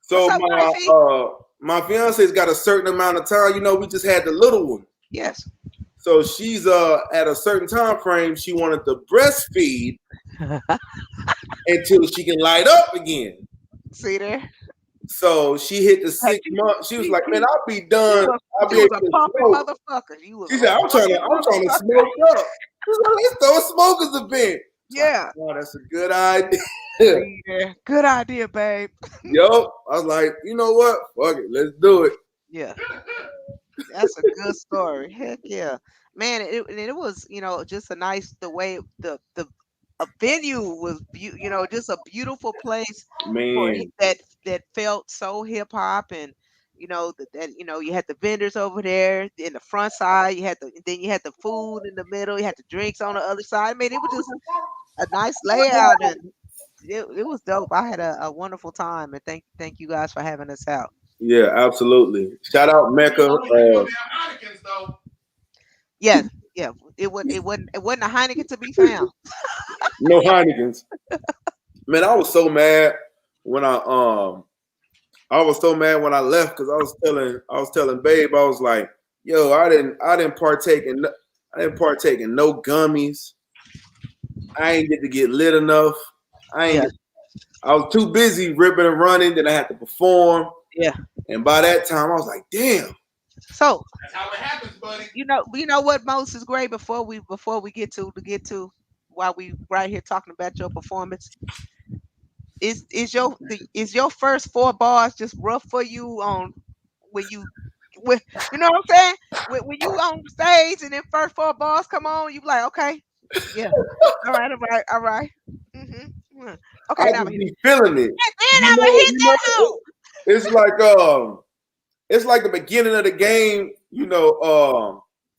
So my fiance's got a certain amount of time. You know, we just had the little one. Yes. So she's at a certain time frame. She wanted to breastfeed until she can light up again. See there? So she hit the 6 month. She was like, "Man, I'll be done. I'll be able to smoke." She said, "I'm trying to smoke up." She was like, "Let's throw a smokers event." Yeah. Oh, that's a good idea. Yeah. Good idea, babe. Yo, I was like, you know what? Fuck it, let's do it. Yeah. That's a good story. Heck yeah. Man, it was, just a nice the way the a venue was just a beautiful place for Man, that felt so hip hop. And you had the vendors over there in the front side, you had the food in the middle, you had the drinks on the other side. I mean, it was just a nice layout, and it was dope. I had a wonderful time, and thank you guys for having us out. yeah, absolutely. Shout out Mecca. No damn Heinekens, though. Yeah, yeah. It wasn't a Heineken to be found. No Heinekens. Man, I was so mad when I was so mad when I left because I was telling Babe, I was like, yo, I didn't partake in no gummies. I ain't get lit enough. I was too busy ripping and running, then I had to perform. Yeah. And by that time I was like, damn. So That's how it happens, buddy. you know what, Moses Gray, before we get to while we right here talking about your performance, is your first 4 bars just rough for you on when you what I'm saying? When you on stage and then first 4 bars come on, you be like, okay, yeah, all right. Mm-hmm. Okay, I now just be feeling it. and then I'm gonna hit that hoe. It's like the beginning of the game,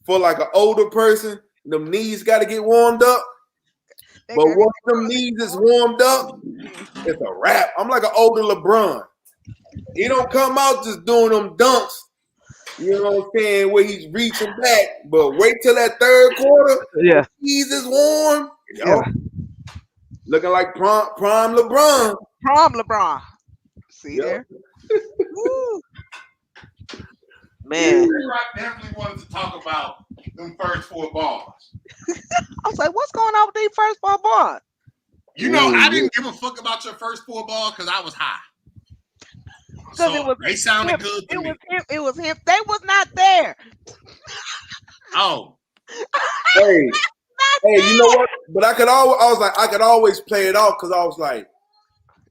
for like an older person, them knees got to get warmed up. But once them knees is warmed up, it's a wrap. I'm like an older LeBron. He don't come out just doing them dunks, you know what I'm saying, where he's reaching back. But wait till that third quarter, Yeah. knees is warm. Yeah. Looking like prime LeBron. Prom LeBron. See Yep. there? Woo. Man. I definitely wanted to talk about them first 4 bars. I was like, what's going on with these first 4 bars? I didn't give a fuck about your first 4 bars because I was high. So they sounded good to me. It was him. They was not there. Oh. Hey, you know what? But I could always play it off because I was like,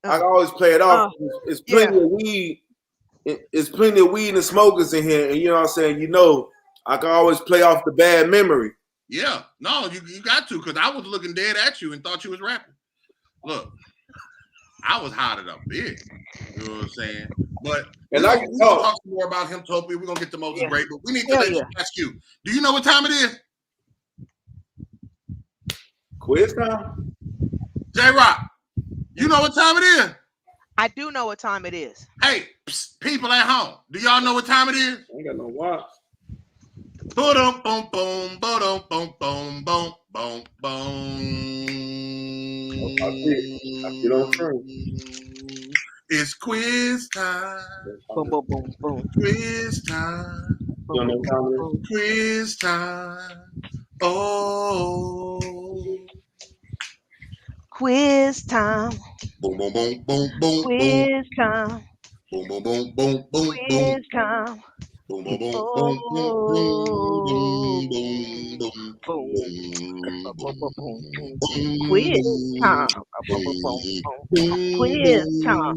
I could always play it off. It's plenty of weed. It's plenty of weed and smokers in here, and you know what I'm saying. I can always play off the bad memory. Yeah, no, you got to, because I was looking dead at you and thought you was rapping. Look, I was hot it up big. You know what I'm saying? But we're gonna talk some more about him, Topia. We're gonna get to Moses Great, but we need to ask you. Do you know what time it is? Quiz time? J-Rock, you know what time it is? I do know what time it is. Hey, people at home, do y'all know what time it is? I ain't got no watch. Boom, boom, boom, boom, boom, boom, boom, boom, boom. I see it on screen. It's quiz time. Boom, boom, boom, boom. Quiz time. You know what time it is? Quiz time. Oh. Quiz time. Boom, boom, boom, boom, boom. Quiz time. Boom, boom, boom, boom, boom, Quiz time. boom, boom, boom, boom, boom, boom, boom, boom, Quiz time. Quiz time.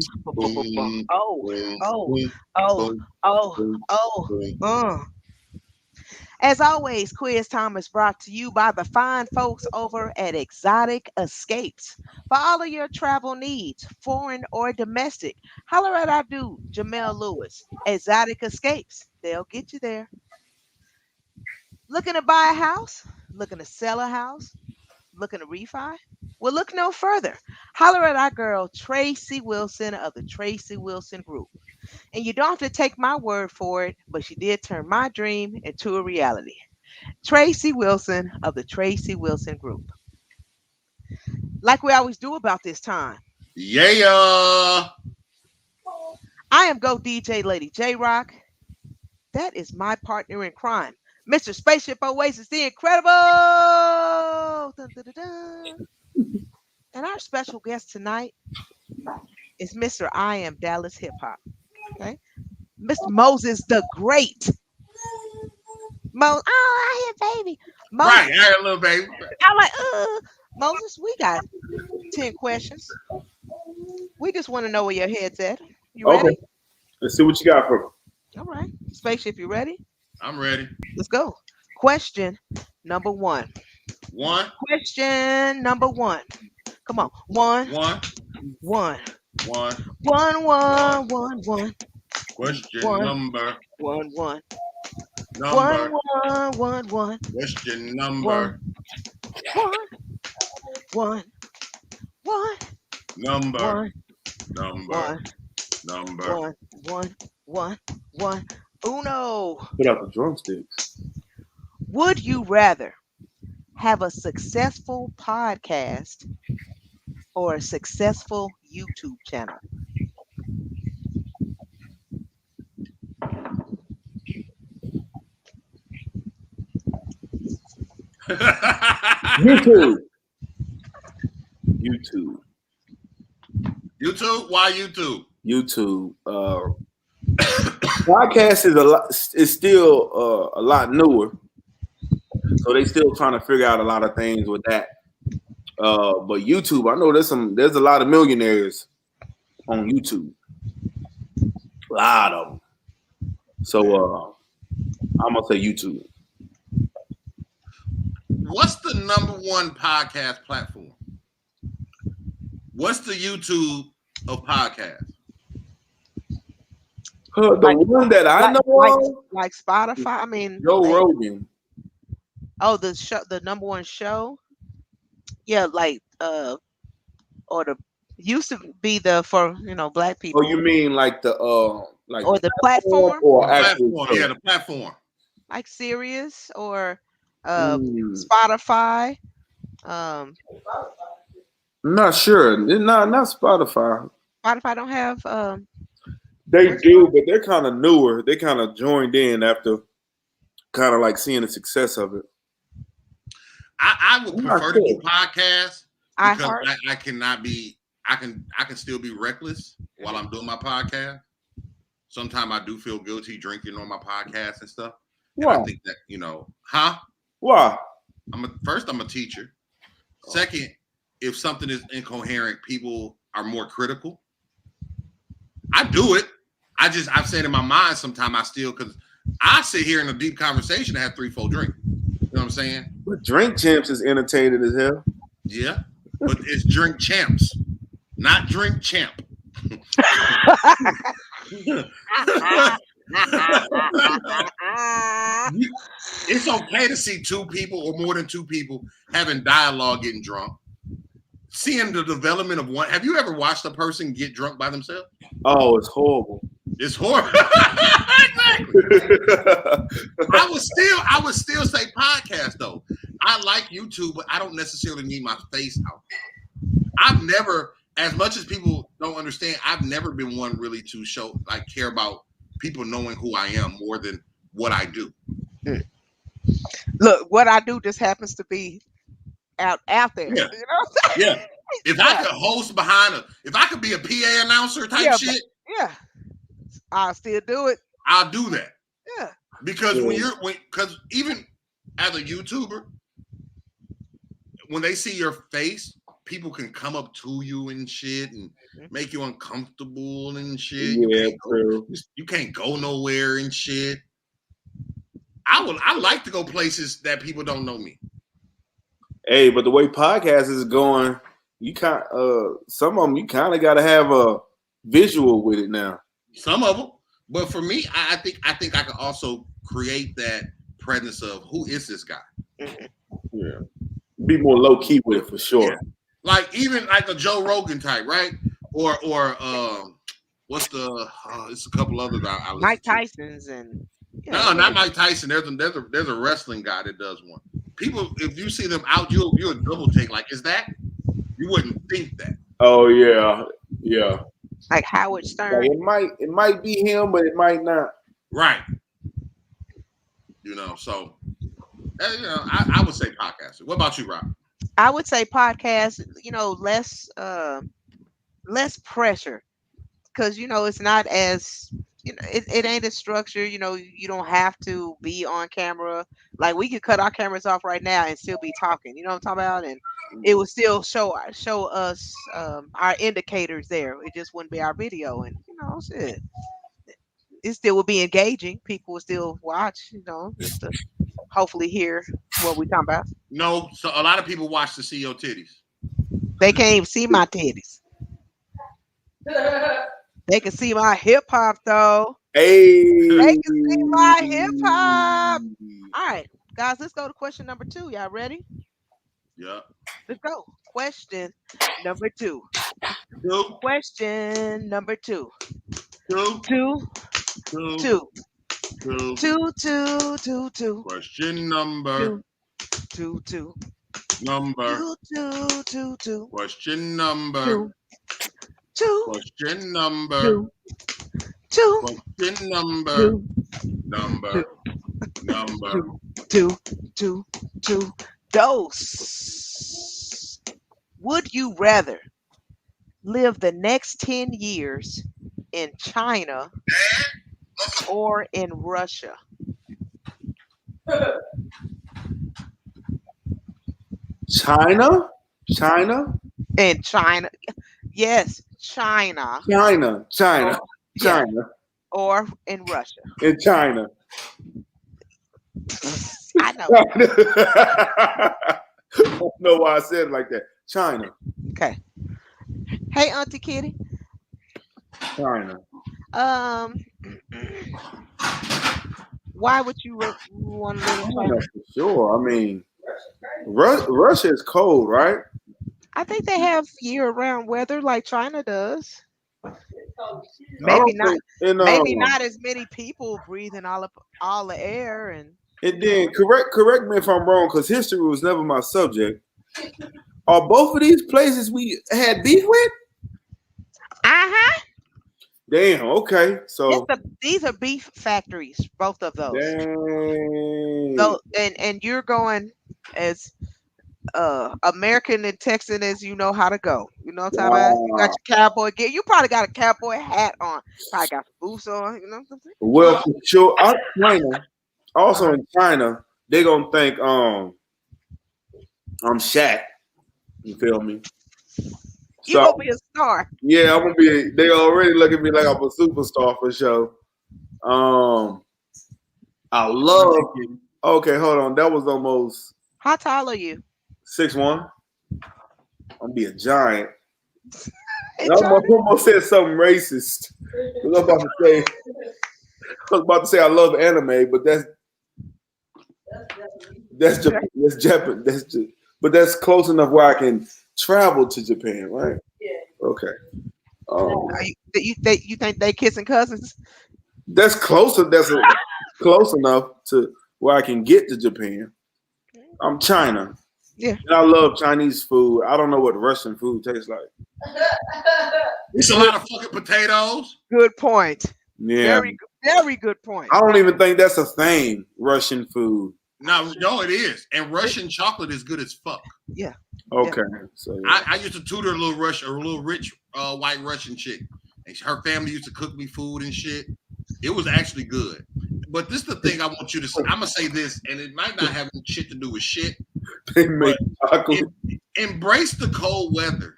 Oh. As always, Quiz Time is brought to you by the fine folks over at Exotic Escapes. For all of your travel needs, foreign or domestic, holler at our dude, Jamel Lewis. Exotic Escapes, they'll get you there. Looking to buy a house? Looking to sell a house? Looking to refi? Well, look no further. Holler at our girl, Tracy Wilson of the Tracy Wilson Group. And you don't have to take my word for it, but she did turn my dream into a reality. Tracy Wilson of the Tracy Wilson Group. Like we always do about this time. Yeah. I am Go DJ Lady J-Rock. That is my partner in crime, Mr. Spaceship Oasis, the Incredible. Dun, dun, dun, dun. And our special guest tonight is Mr. I Am Dallas Hip Hop. Okay, Mr. Moses the Great. I hear baby. Moses, Right, I heard a little baby. I'm like, Moses, we got 10 questions. We just want to know where your head's at. You ready? Okay. Let's see what you got for me. All right. Spaceship, you ready? I'm ready. Let's go. Question number 1. One. Question number 1. Come on. One, One. one, One. one, one, one, one, Question One. number. one, one, Number. one. Question number. One. Number. One. Number. One. Uno. Put out the drumsticks. Would you rather have a successful podcast or a successful YouTube channel? YouTube. YouTube. YouTube? Why YouTube? YouTube. Podcast is still a lot newer, so they still trying to figure out a lot of things with that. But YouTube, I know there's a lot of millionaires on YouTube, a lot of them. So I'm gonna say YouTube. What's the number one podcast platform? What's the YouTube of podcasts? The one that I know of, like Spotify. I mean, Joe Rogan. Oh, the number one show. Yeah, like or the used to be for black people. Oh, you mean like the like or the platform or Platform, yeah, the platform. like Sirius or Spotify. I'm not sure. Not Spotify. Spotify don't have They do, but they're kind of newer. They kind of joined in after kind of like seeing the success of it. I would prefer to do podcasts because I can still be reckless while I'm doing my podcast. Sometimes I do feel guilty drinking on my podcast and stuff. And I think that, Why? I'm a teacher. Second, if something is incoherent, people are more critical. I do it. I've said in my mind sometimes because I sit here in a deep conversation and have 3-4 drinks. You know what I'm saying? But Drink Champs is entertaining as hell. Yeah, but it's Drink Champs, not Drink Champ. It's okay to see two people or more than two people having dialogue getting drunk. Seeing the development of one. Have you ever watched a person get drunk by themselves? Oh, it's horrible. It's horrible. Exactly. I would still say podcast though. I like YouTube, but I don't necessarily need my face out. I've never, as much as people don't understand, I've never been one really to care about people knowing who I am more than what I do. Look, what I do just happens to be out there. Yeah. Yeah. If I could host if I could be a PA announcer type shit. Yeah. I'll still do it. I'll do that. Yeah. Because because even as a YouTuber, when they see your face, people can come up to you and shit and make you uncomfortable and shit. Yeah, you can't go nowhere and shit. I like to go places that people don't know me. Hey, but the way podcasts is going, you some of them you kind of got to have a visual with it now. Some of them, but for me, I think I can also create that presence of who is this guy. Yeah, be more low key with it for sure. Yeah. Like even like a Joe Rogan type, right? Or what's it's a couple other guys. Mike Tyson's and no, not Mike Tyson. There's a wrestling guy that does one. People, if you see them out, you'll double take. Like, is that? You wouldn't think that. Oh yeah. Like Howard Stern. Like it might be him, but it might not. Right. So I would say podcast. What about you, Rob? I would say podcast. Less pressure, because it's not as it ain't as structured. You don't have to be on camera. Like we could cut our cameras off right now and still be talking. You know what I'm talking about? And it would still show us our indicators there. It just wouldn't be our video, and shit. It still would be engaging. People would still watch. Just to hopefully hear what we talking about. No, so a lot of people watch to see your titties. They can't even see my titties. They can see my hip hop though. Hey. They can see my hip hop. All right, guys, let's go to question number 2. Y'all ready? Yeah. Let's go. Question number 2. Two, Question number 2. two, 2, two, 2, two. 2, 2, 2, 2, Question number. 2, 2, 2, Number. 2, 2, 2, 2, Question number. 2, 2, Question number. 2, 2, Question number. 2, Number. Number. 2, 2, 2. Dose. Would you rather live the next 10 years in China or in Russia? China? In China. Yes, China. China. Yeah. China. Or in Russia. In China. I know. I don't know why I said it like that. China. Okay. Hey, Auntie Kitty. China. Why would you want to live in China? China for sure. I mean, Russia is cold, right? I think they have year-round weather like China does. I Maybe don't not. think- and, Maybe not as many people breathing all the air and. And then correct me if I'm wrong, because history was never my subject. Are both of these places we had beef with? Uh-huh. Damn. Okay. So. These are beef factories, both of those. Dang. So and you're going as American and Texan as you know how to go. You know what I'm talking about? You got your cowboy gear. You probably got a cowboy hat on. Probably got some boots on. You know what I'm saying? Well, for sure. China. Also in China, they gonna think I'm Shaq. You feel me? You gonna be a star. Yeah, I'm gonna be. They already look at me like I'm a superstar for sure. I love. Okay, hold on. That was almost How tall are you? 6'1". I'm gonna be a giant. Hey, I almost said something racist. I was about to say I love anime, but Japan. But that's close enough where I can travel to Japan, right? Yeah. Okay. You think they kissing cousins? That's closer. That's close enough to where I can get to Japan. I'm China. Yeah. And I love Chinese food. I don't know what Russian food tastes like. It's a lot of fucking potatoes. Good point. Yeah. Very good point. I don't even think that's a thing, Russian food. No, it is. And Russian chocolate is good as fuck. Yeah. Okay. So I used to tutor a little rich white Russian chick. And her family used to cook me food and shit. It was actually good. But this is the thing I want you to say. I'm gonna say this, and it might not have shit to do with shit. they make chocolate. Embrace the cold weather.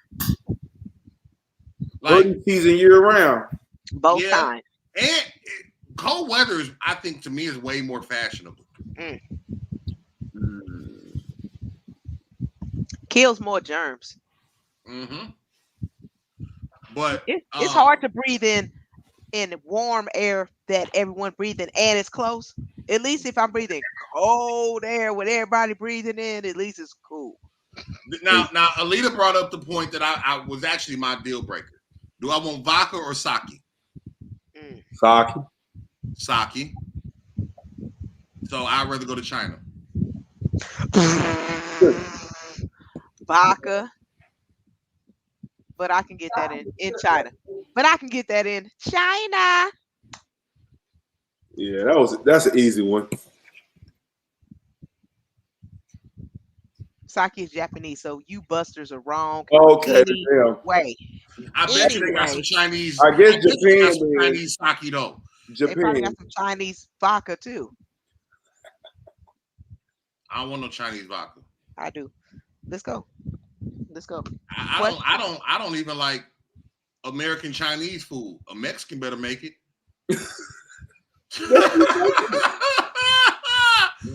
Like season year round. Both times. And cold weather is, I think, to me, is way more fashionable. Kills more germs. Mm-hmm. But it's hard to breathe in warm air that everyone breathing and it's close. At least if I'm breathing cold air with everybody breathing in, at least it's cool. Now, Alita brought up the point that I was actually my deal breaker. Do I want vodka or sake? Sake. So I'd rather go to China. Vodka. But I can get that in China. But I can get that in China. Yeah, that's an easy one. Sake is Japanese, so you busters are wrong. Okay, Way. I bet you they got some Chinese. I guess Japan. Some Chinese sake though. They probably got some Chinese vodka too. I don't want no Chinese vodka. I do. Let's go. I don't even like American Chinese food. A Mexican better make it.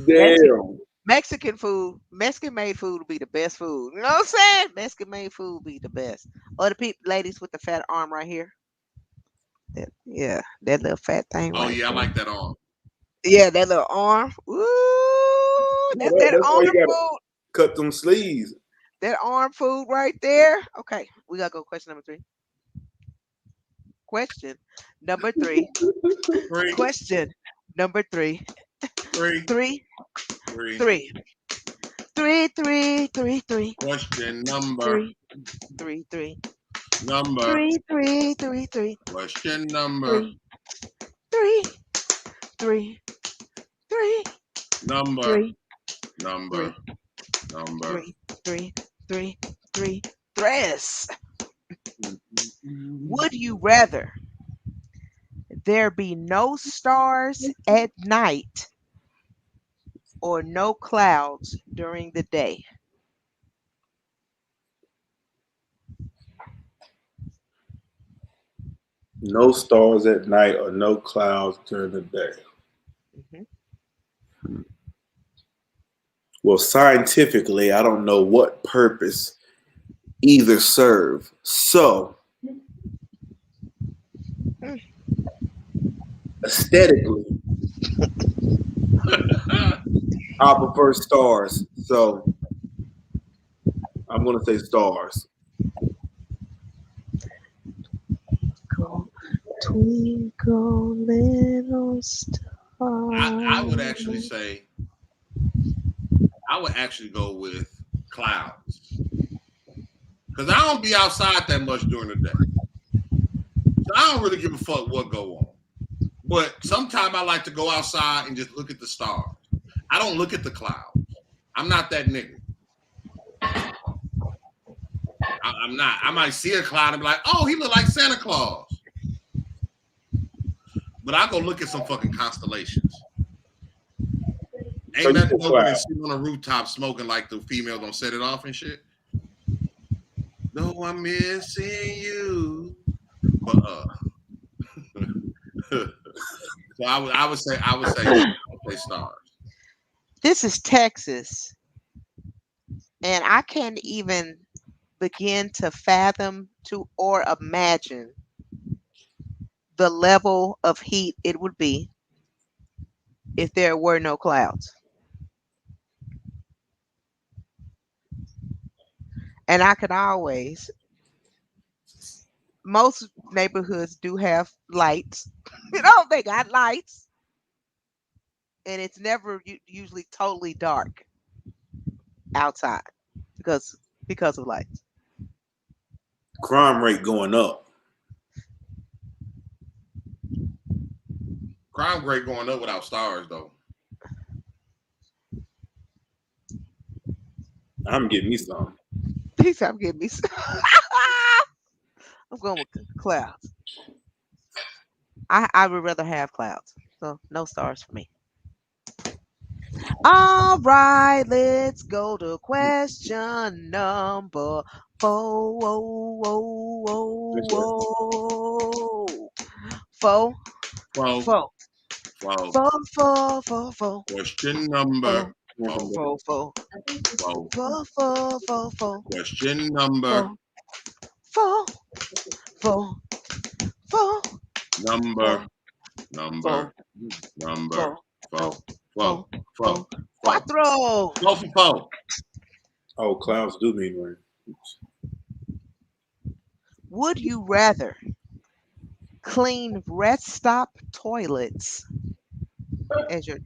Damn. Mexican food, Mexican made food will be the best food. You know what I'm saying? Mexican made food will be the best. Or the people, ladies with the fat arm right here. Yeah, that little fat thing Oh right yeah, I there. like that on. Yeah, that little arm. Ooh, that's that That's why you arm gotta food. cut them sleeves. That arm food right there. Okay, we gotta go question number 3. Question number 3. Three, Question number 3. three, 3, three. 3, 3, 3, 3, 3, Question number, 3, 3, 3, number. 3, 3, 3, 3, Question number, 3, 3, 3, 3, number, 3, number, 3, number. 3, 3, 3, 3. Tres. Would you rather there be no stars at night or no clouds during the day? No stars at night or no clouds during the day. Mhm. Well, scientifically, I don't know what purpose either serve. So, aesthetically, I prefer stars. So, I'm going to say stars. Twinkle little star. I would actually say I would actually go with clouds because I don't be outside that much during the day, so I don't really give a fuck what go on. But sometimes I like to go outside and just look at the stars. I don't look at the clouds. I'm not that nigga. I'm not. I might see a cloud and be like, "Oh, he look like Santa Claus," but I go look at some fucking constellations. So Ain't you nothing say open than cloud. sitting on a rooftop smoking like the female don't set it off and shit. No, I'm missing you. But so I would say stars. This is Texas, and I can't even begin to fathom to or imagine the level of heat it would be if there were no clouds. And I could always, most neighborhoods do have lights. You know, they got lights, and it's never usually totally dark outside because because of lights. Crime rate going up. Crime rate going up without stars though. I'm getting me some. Peace out, give me. I'm going with clouds. I would rather have clouds, so no stars for me. All right, let's go to question number 4. Four, Well, four, well. four, four, four, four, Question four, number. four, Well, four, four, well. four, four, four, four, Question number. four, four, four, four, Number. four, Number. Number. four, Four. four, Four. Four. Four. cuatro. 4 for 4. Oh, clouds do mean rain. Would you rather clean rest stop toilets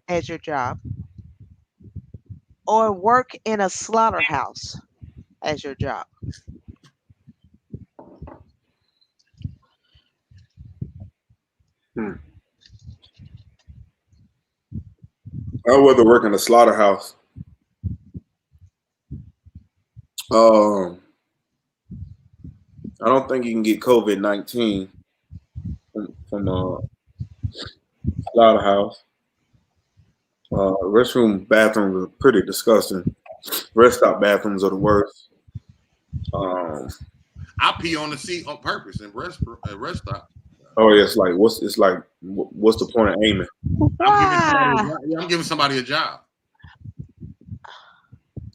as your job, or work in a slaughterhouse as your job? I'd rather work in a slaughterhouse. I don't think you can get COVID-19 from a slaughterhouse. Restroom bathrooms are pretty disgusting. Rest stop bathrooms are the worst. I pee on the seat on purpose in rest stop. Oh yeah, it's like what's the point of aiming? Why? I'm giving somebody a job.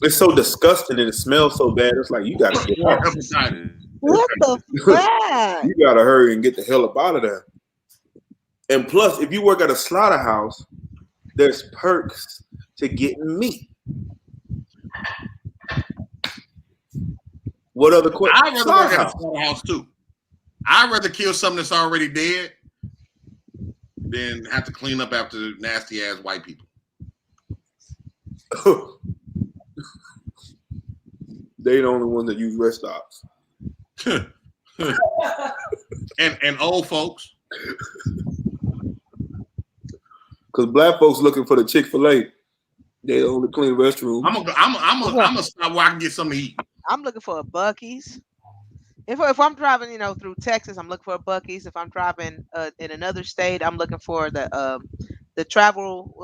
It's so disgusting and it smells so bad. It's like you gotta get Or out. hepatitis. What the fuck? You gotta hurry and get the hell up out of there. And plus, if you work at a slaughterhouse, there's perks to getting meat. What other questions? I'd rather work at a slaughterhouse too. I'd rather kill something that's already dead than have to clean up after nasty ass white people. They the only ones that use rest stops. and old folks. Because black folks looking for the Chick-fil-A. They only clean restrooms. I'm gonna stop where I can get something to eat. I'm looking for a Buc-ee's. If I'm driving, through Texas, I'm looking for a Buc-ee's. If I'm driving in another state, I'm looking for the travel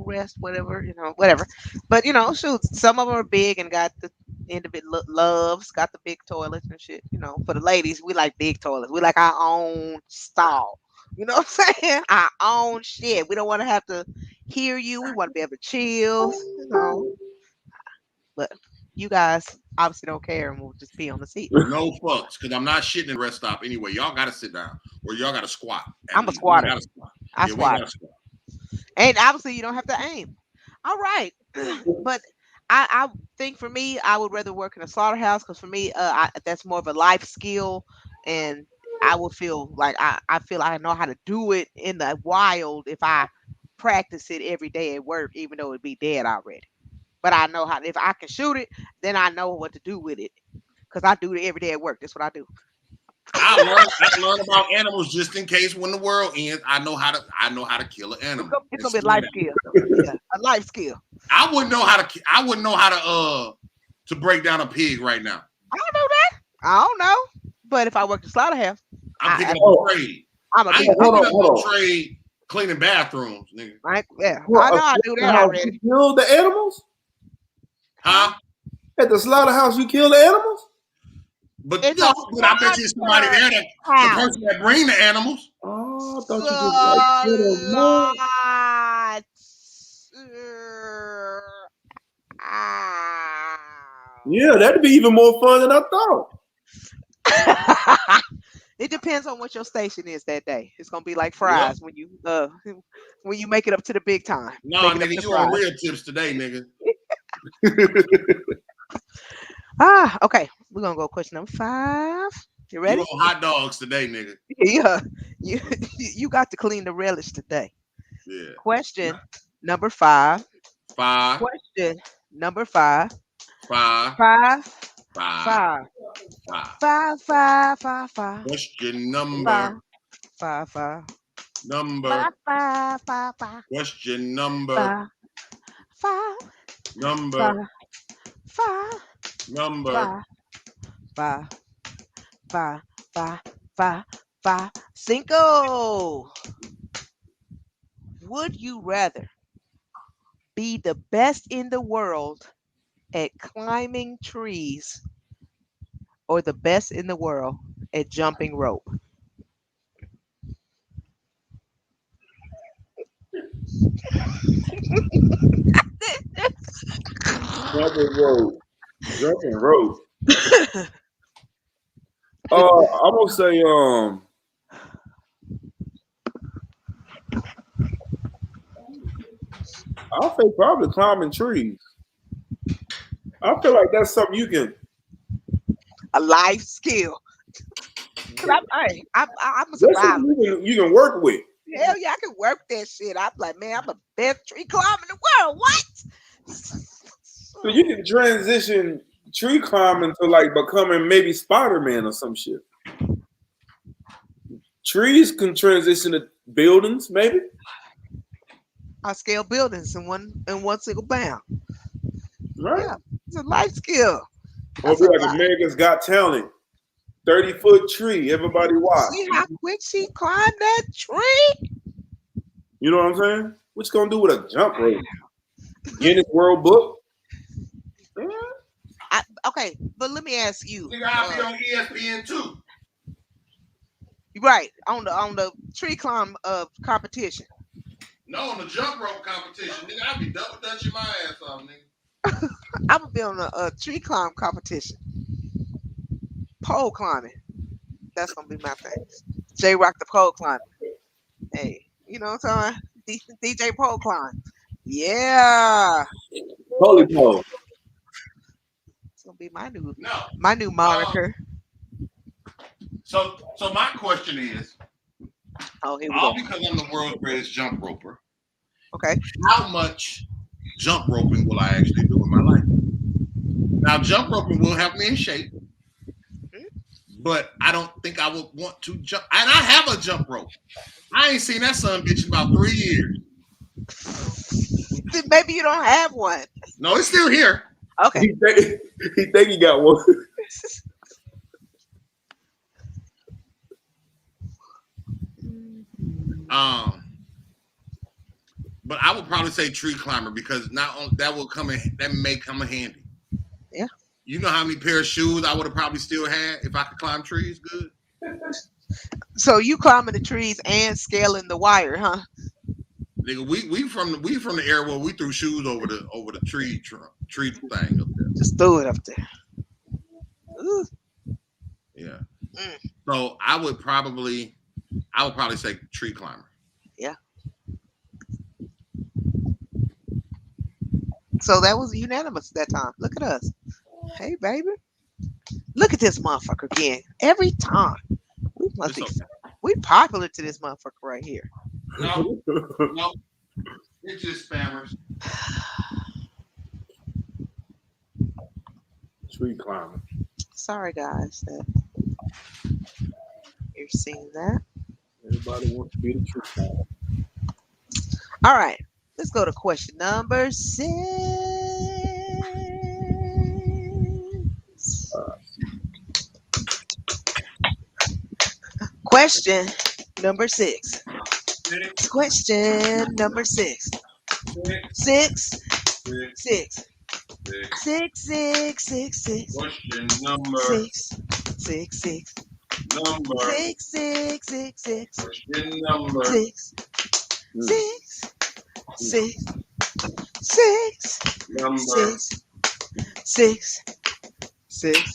rest, whatever, whatever. But shoot, some of them are big and got the end of it loves, got the big toilets and shit. For the ladies, we like big toilets. We like our own stall. You know what I'm saying? Our own shit. We don't want to have to hear you. We want to be able to chill. But you guys obviously don't care and we'll just be on the seat. No fucks, because I'm not shitting in the rest stop anyway. Y'all gotta sit down or y'all gotta squat. I'm a squatter. I squat. Squat. And obviously you don't have to aim. All right. But I think for me, I would rather work in a slaughterhouse because for me, that's more of a life skill, and I would feel like I feel I know how to do it in the wild if I practice it every day at work, even though it'd be dead already. But I know how. If I can shoot it, then I know what to do with it because I do it every day at work. That's what I do. I learned about animals just in case when the world ends. I know how to kill an animal. It's gonna be a life skill. Yeah, a life skill. I wouldn't know how to break down a pig right now. I don't know that. I don't know. But if I work the slaughterhouse, I'm picking up a trade. I'm a picking up a trade cleaning bathrooms, nigga. Right? Yeah, I know I do that already. You kill the animals? Huh? At the slaughterhouse, you kill the animals? But I bet you somebody there the person that bring the animals. Oh, I thought you just like Yeah, that'd be even more fun than I thought. It depends on what your station is that day. It's gonna be like fries when you make it up to the big time. No, nigga, you on real tips today, nigga. Okay. We're gonna go question number 5. You ready? You on hot dogs today, nigga. Yeah. You got to clean the relish today. Yeah. Question number 5. 5. Question number 5. 5. 5. 5. 5. 5. 5. 5. Question number 5. 5. Number 5. 5. 5. Question number 5. Number 5. Number 5. 5. 5. 5. 5. Cinco. Would you rather be the best in the world at climbing trees or the best in the world at jumping rope? Jumping rope. I'm gonna say I'll say probably climbing trees. I feel like that's something you can a life skill. I'm a survivor. You can work with. Hell yeah, I can work that shit. I'm like, man, I'm the best tree climber in the world. What? So you can transition tree climbing to like becoming maybe Spider-Man or some shit. Trees can transition to buildings, maybe. I scale buildings in one single bound. Right. Yeah, it's a life skill. Or be like America's Got Talent. 30-foot tree. Everybody watch. See how quick she climbed that tree? You know what I'm saying? What you gonna do with a jump rope? Guinness World Book? Okay, but let me ask you. You gotta be on ESPN too. Right, on the tree climb competition. No, on the jump rope competition, nigga, I'd be double dutching my ass off, nigga. I'm gonna be on a tree climb competition. Pole climbing. That's gonna be my thing. J Rock the pole climbing. Hey, you know what I'm talking about? DJ pole climb. Yeah. Holy pole. It's gonna be my new No. moniker. So my question is, Oh, here we all go. because I'm the world's greatest jump roper, Okay. how much jump roping will I actually do in my life? Now, jump roping will have me in shape, but I don't think I would want to jump. And I have a jump rope. I ain't seen that son bitch in about 3 years. Then maybe you don't have one. No, it's still here. Okay. He think he got one. But I would probably say tree climber because not on, that may come in handy. Yeah. You know how many pair of shoes I would have probably still had if I could climb trees good? So you climbing the trees and scaling the wire, huh? Nigga, we from the era where we threw shoes over the tree thing up there. Just throw it up there. Ooh. Yeah. So I would probably say tree climber. Yeah. So that was unanimous that time. Look at us. Hey, baby. Look at this motherfucker again. Every time. We popular to this motherfucker right here. No. It's just spammers. Tree climber. Sorry, guys, that you're seeing that. Everybody wants to be the tree climber. All right. Let's go to question number 6. Question number 6. Question number 6. 6. 6. 6. 6. 6. 6. Question number 6. 6. 6. number 6. 6. 6. 6. question number 6. 6. 6. 6. number 6. 6. 6.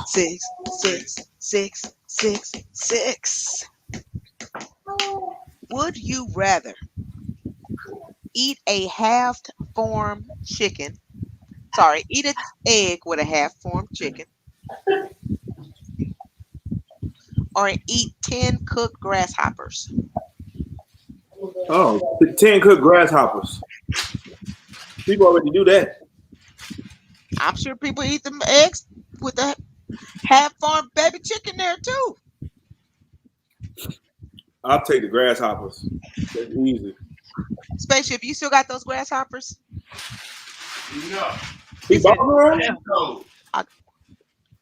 6. 6. 6. 6. 6. Would you rather eat a half-formed chicken? Sorry, eat an egg with a half-formed chicken, or eat 10 cooked grasshoppers? Oh, 10 cooked grasshoppers. People already do that. I'm sure people eat them eggs with the half-formed baby chicken there too. I'll take the grasshoppers. That's easy. Especially if you still got those grasshoppers. no. He bought them already? No.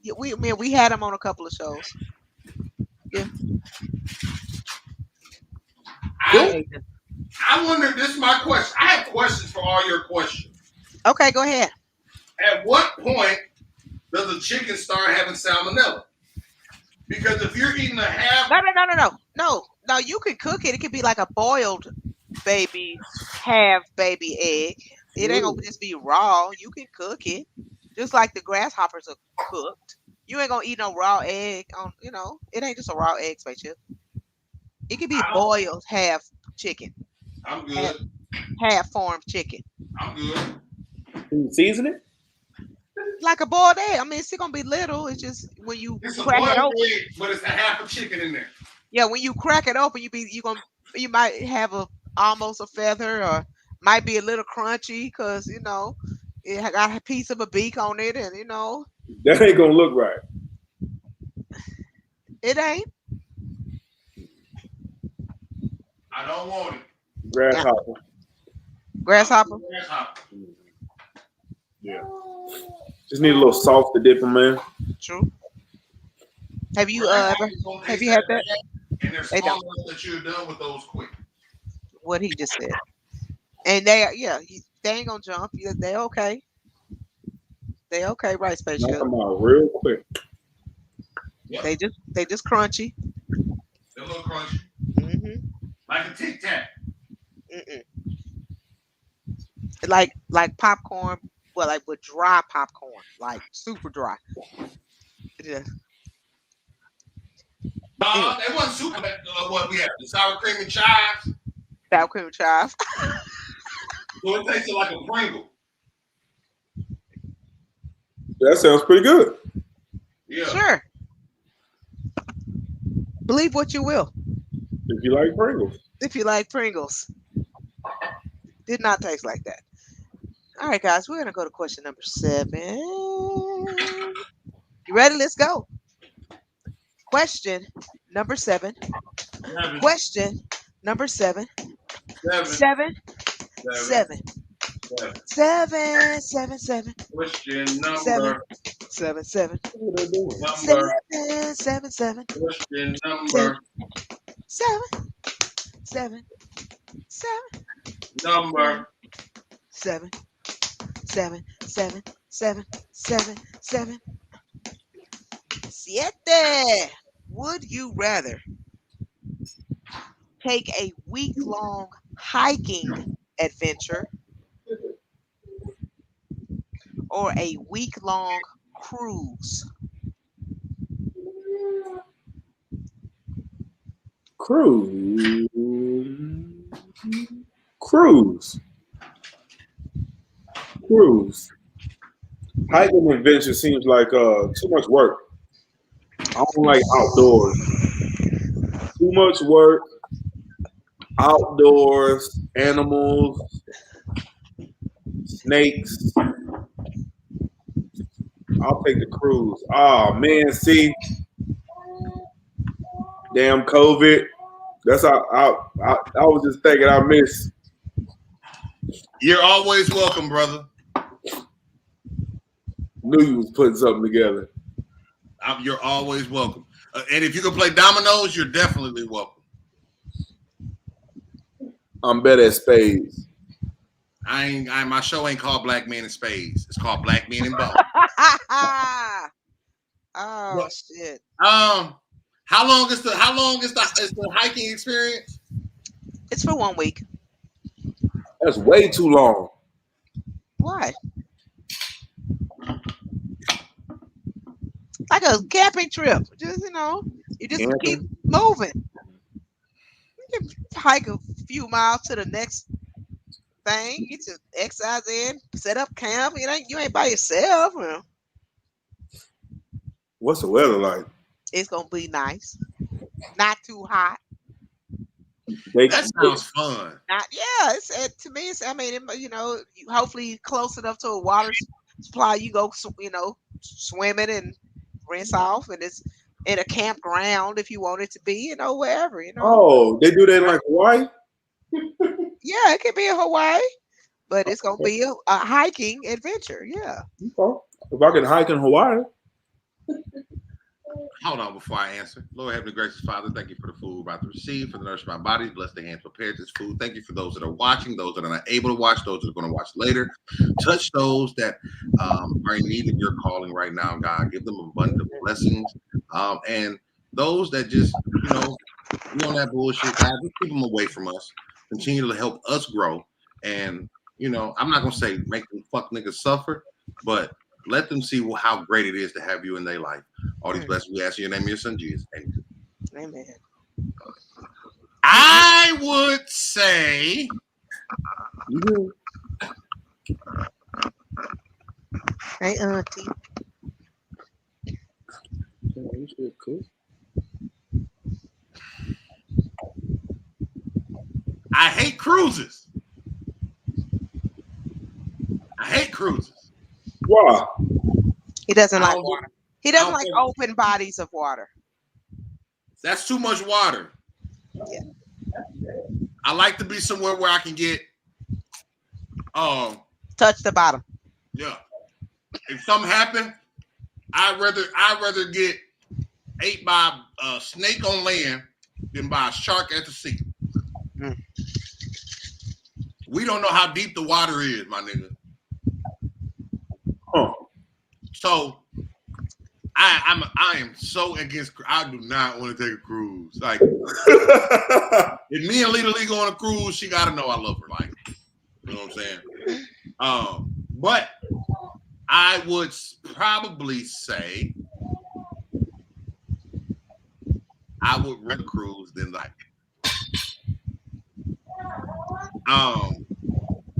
Yeah, we had them on a couple of shows. Yeah. I wonder, this is my question. I have questions for all your questions. Okay, go ahead. At what point does a chicken start having salmonella? Because if you're eating a half, No, you can cook it. It could be like a boiled half baby egg. It ain't gonna just be raw. You can cook it. Just like the grasshoppers are cooked. You ain't gonna eat no raw egg on, it ain't just a raw egg, spaceship. It could be boiled half chicken. I'm good. Half formed chicken. I'm good. Can you season it? Like a boiled egg. I mean, it's still gonna be little. It's just when you It's a crack it boiled open. egg, but it's a half a chicken in there. Yeah, when you crack it open, you might have almost a feather, or might be a little crunchy because it got a piece of a beak on it, and That ain't gonna look right. it ain't. I don't want it. Grasshopper. Grasshopper. Grasshopper. Yeah. Just need a little sauce to dip them in. True. Have you had that? And they're They small don't. enough that you're done with those quick. What he just said. And they ain't gonna jump. They okay. They okay, right, spaceship? Knock them out real quick. Yep. They just crunchy. They're a little crunchy. Mm-hmm. Like a Tic Tac. Mm-mm. Like popcorn, well, like with dry popcorn, like super dry. Yeah. Anyway, It wasn't super. What we had, the sour cream and chives. sour cream and chives. So it tasted like a Pringle. That sounds pretty good. Yeah. Sure. Believe what you will. If you like Pringles. If you like Pringles. Did not taste like that. All right, guys, we're gonna go to question number 7. You ready? Let's go. Question number 7. Question number 7. 7. 7. 7. 7. 7. Question number 7. 7. What are they doing? number 7. 7. question number 7. 7. 7. number 7. 7. 7. 7. 7. 7. 7. Would you rather take a week-long hiking adventure or a week-long cruise? Cruise. Cruise. Cruise. Hiking adventure seems like too much work. I don't like outdoors. Too much work. Outdoors, animals, snakes. I'll take the cruise. Oh man, see, damn COVID. That's how I was just thinking I miss. You're always welcome, brother. Knew you was putting something together. You're always welcome. And if you can play dominoes, you're definitely welcome. I'm better at spades. My show ain't called Black Men in Spades. It's called Black Men in Ball. Oh What? shit! How long is the hiking experience? It's for 1 week. That's way too long. Why? Like a camping trip. Just you just Camping? keep moving. You can hike a few miles to the next thing. Get your exercise in. Set up camp. You ain't by yourself. What's the weather like? It's gonna be nice. Not too hot. That sounds fun. Yeah. To me. Hopefully close enough to a water supply. You go, swimming and rinse off, and it's in a campground if you want it to be. Wherever. Oh, they do that in like Hawaii? Yeah, it could be in Hawaii, but it's gonna be a hiking adventure. Yeah. Okay. If I can hike in Hawaii. Hold on before I answer. Lord Heavenly Gracious Father, thank you for the food we're about to receive, for the nourishment of my body. Bless the hands prepared this food. Thank you for those that are watching, those that are not able to watch, those that are going to watch later. Touch those that are in need of your calling right now, God. Give them abundant blessings. And those that just, be on that bullshit, God, just keep them away from us. Continue to help us grow. And, I'm not going to say make them fuck niggas suffer, but let them see how great it is to have you in their life. All these blessings we ask in your name of your son, Jesus. Amen. Amen. I would say Hey, auntie. I hate cruises. Why? He doesn't like don't- water. He doesn't don't like think- open bodies of water. That's too much water. Yeah. I like to be somewhere where I can get, Touch the bottom. yeah. If something happened, I'd rather get ate by a snake on land than by a shark at the sea. Mm. We don't know how deep the water is, my nigga. Huh. So I am so against. I do not want to take a cruise. Like, if me and Lita Lee go on a cruise, she got to know I love her. Like, you know what I'm saying? But I would probably say I would rent a cruise than like it.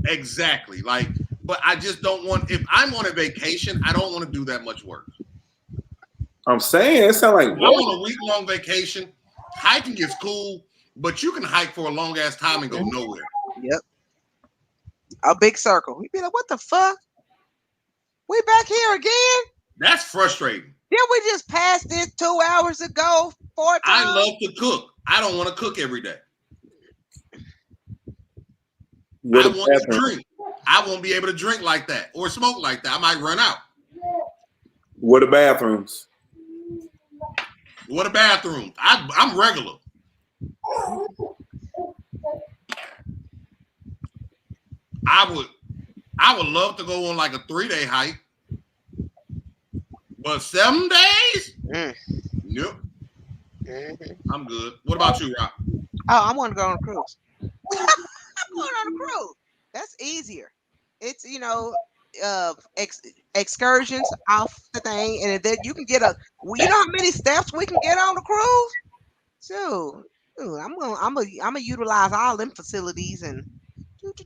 Exactly. Like, but I just don't want. If I'm on a vacation, I don't want to do that much work. I'm saying it sounds like I'm on a week-long vacation. Hiking is cool, but you can hike for a long ass time and go nowhere. Yep. A big circle. You'd be like, what the fuck? We back here again? That's frustrating. Didn't we just pass this 2 hours ago? 4 times? I love to cook. I don't want to cook every day. I want to drink. I won't be able to drink like that or smoke like that. I might run out. What are bathrooms? What a bathroom. I'm regular. I would love to go on like a 3-day hike. But 7 days? Nope. Mm-hmm. I'm good. What about you, Rob? Oh, I want to go on a cruise. I'm going on a cruise. That's easier. It's, excursions off the thing, and then you can get you know how many steps we can get on the cruise? So, I'm gonna utilize all them facilities and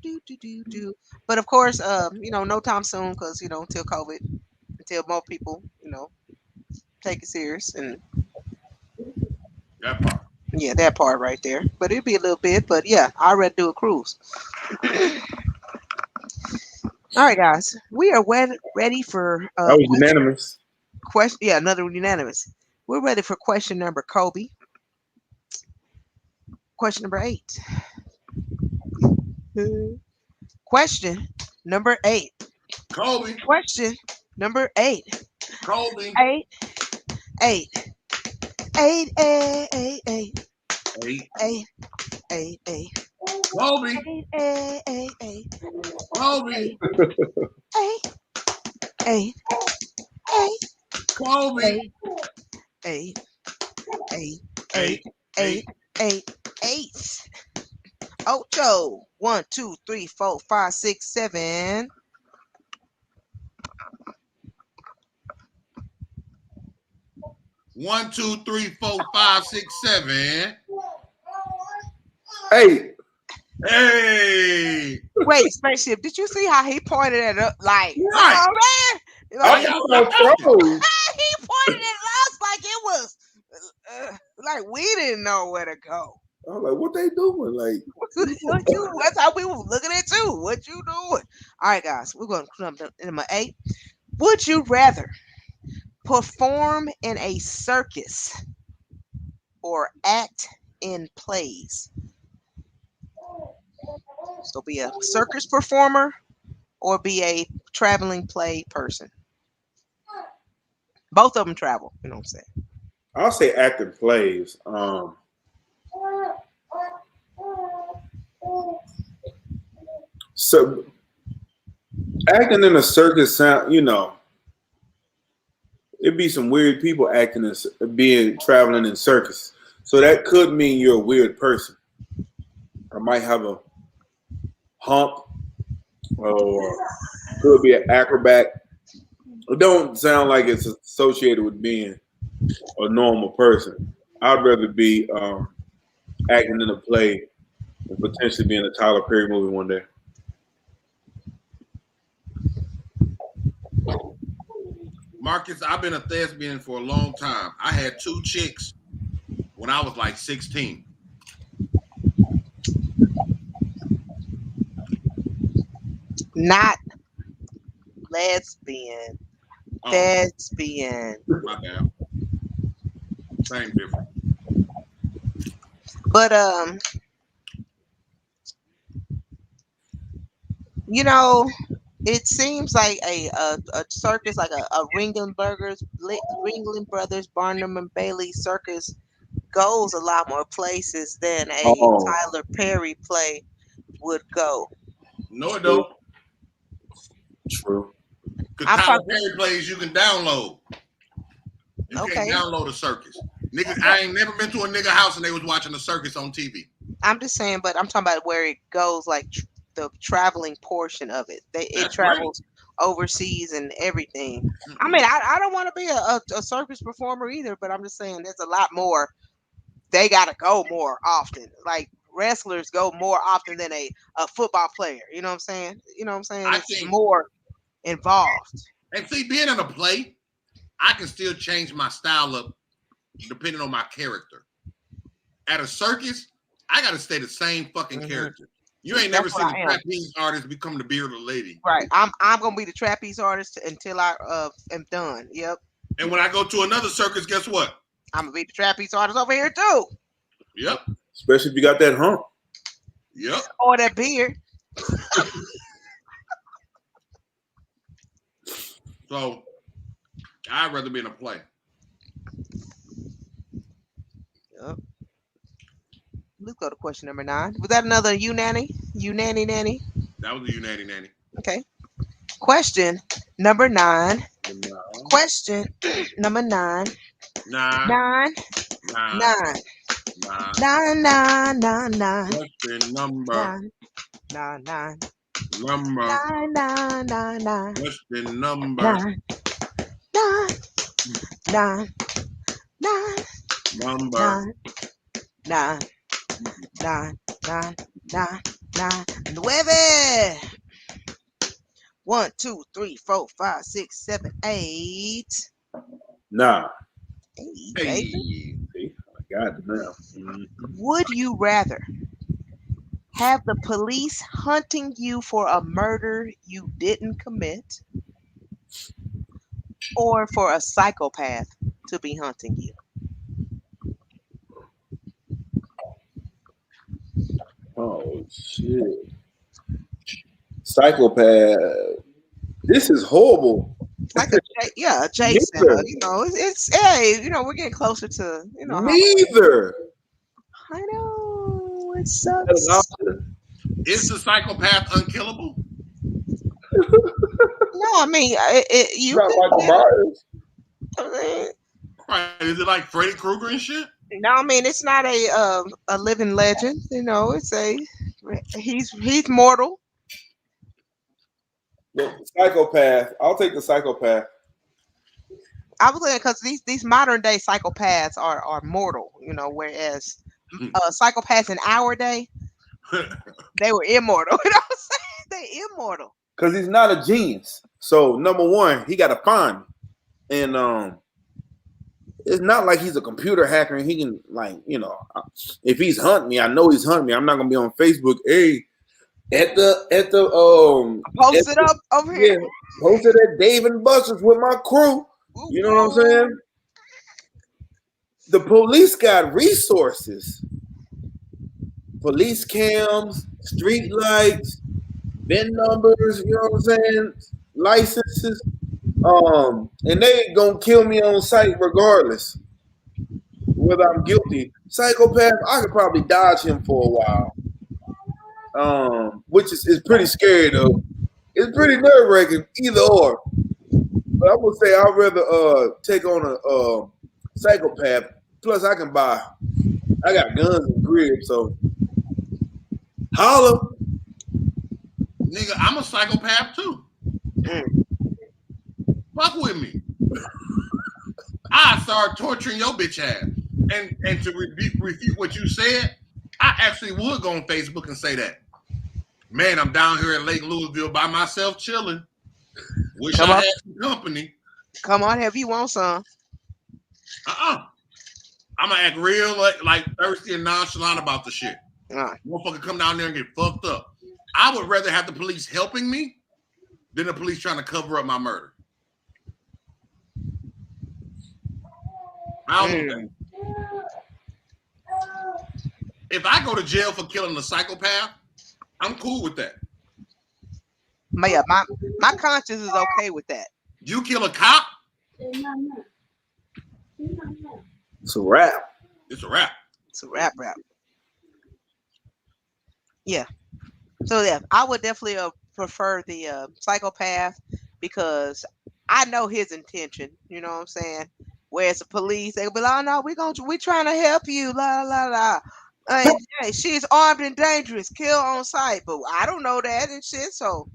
do. But of course, no time soon, because until COVID, until more people, take it serious. And that part. Yeah, that part right there. But it'd be a little bit, but yeah, I'd rather do a cruise. All right, guys, we are ready for that was unanimous. Question, yeah, another unanimous. We're ready for question number, Kobe. Question number 8. Question number 8. Kobe. Question number 8. Kobe. 8. 8. 8. 8. 8. 8. 8. 8. 8. Kobe. 8. 8. 8. Kobe. 8. 8. 8. Kobe. 8. 8. 8. 8. 8. 8. Ocho. 1, 2, 3, 4, 5, 6, 7. One, 2, 3, 4, 5, 6, 7. 8. Hey. Wait, Spaceship, did you see how he pointed it up? Like, right. Oh, man. I Like, got no trouble. he pointed at us like it was like we didn't know where to go. I was like, what they doing? Like, that's how we were looking at you. What you doing? All right, guys, we're going to come to number 8. Would you rather perform in a circus or act in plays? So be a circus performer or be a traveling play person. Both of them travel, you know what I'm saying? I'll say acting plays. So acting in a circus sound, it'd be some weird people acting as traveling in circus. So that could mean you're a weird person. I might have a hump, or could be an acrobat. It don't sound like it's associated with being a normal person. I'd rather be acting in a play and potentially be in a Tyler Perry movie one day. Marcus, I've been a thespian for a long time. I had 2 chicks when I was like 16. Not lesbian. Thespian. My bad. Same difference. But it seems like a circus, like a Ringling Brothers, Barnum and Bailey circus, goes a lot more places than a Tyler Perry play would go. No, it don't. True. Because Tyler Perry plays you can download. You Okay. can't download a circus. Niggas, I ain't never been to a nigga house and they was watching a circus on TV. I'm just saying, but I'm talking about where it goes, like the traveling portion of it. It That's travels overseas and everything. I mean, I don't want to be a circus performer either, but I'm just saying there's a lot more. They got to go more often. Like wrestlers go more often than a football player. You know what I'm saying? You know what I'm saying? I It's think- more involved. And see, being in a play, I can still change my style up depending on my character. At a circus, I got to stay the same fucking character. You ain't never That's seen what a I am. trapeze artist become the bearded lady. Right. I'm gonna be the trapeze artist until I am done. Yep. And when I go to another circus, guess what? I'm gonna be the trapeze artist over here too. Yep. Especially if you got that hump. Yep. Or that beard. So I'd rather be in a play. Yep. Let's go to question number 9. Was that another you nanny? You nanny nanny? That was a unanny nanny. Okay. Question number 9. No. Question number 9. Nah. 9. Nah. 9. Nah. 9. 9. 9. 9. Question number. 9. 9. 9. Number. 9. 9. 9. 9. Question number. 9. 9. 9. 9. Number. 9. 9. 9. 9. 9. 9. 1, 2, 3, 4, 5, 6, 7, 8. Nah. 8, Hey. baby. See, I got it now. Mhm. Would you rather have the police hunting you for a murder you didn't commit, or for a psychopath to be hunting you? Oh shit. Psychopath. This is horrible. Like a Jason. Neither. It's hey, we're getting closer to Neither. I know it sucks. Is the psychopath unkillable? No, I mean you. Not Michael Myers. I mean, Right. Is it like Freddy Krueger and shit? no, I mean it's not a living legend. It's he's mortal. Look, psychopath. I'll take the psychopath. I was saying because these modern day psychopaths are mortal, whereas psychopaths in our day, they were immortal. You know what I'm saying? They immortal. Because he's not a genius. So number one, he got to find me. And it's not like he's a computer hacker and he can if he's hunting me, I know he's hunting me. I'm not gonna be on Facebook. Hey, at the Post it up over here. Yeah, posted at Dave and Buster's with my crew. You know what I'm saying? The police got resources. Police cams, street lights, VIN numbers, you know what I'm saying? Licenses. And they gonna kill me on site regardless whether I'm guilty. Psychopath, I could probably dodge him for a while. Which is pretty scary though. It's pretty nerve-wracking, either or. But I would say I'd rather take on a psychopath. Plus I got guns and cribs, so holla. Nigga, I'm a psychopath too. Fuck with me. I start torturing your bitch ass. And to refute what you said, I actually would go on Facebook and say that. Man, I'm down here in Lake Louisville by myself chilling. Wish I had some company. Come on, have you want some? I'm gonna act real like thirsty and nonchalant about the shit. Motherfucker come down there and get fucked up. I would rather have the police helping me than the police trying to cover up my murder. I don't know. If I go to jail for killing a psychopath, I'm cool with that. My conscience is okay with that. You kill a cop, it's a wrap. It's a wrap. It's a wrap. Yeah. So yeah, I would definitely prefer the psychopath because I know his intention. You know what I'm saying? Whereas the police, they'll be like, "Oh no, we trying to help you." La la la. Hey, she's armed and dangerous. Kill on sight. But I don't know that and shit. So,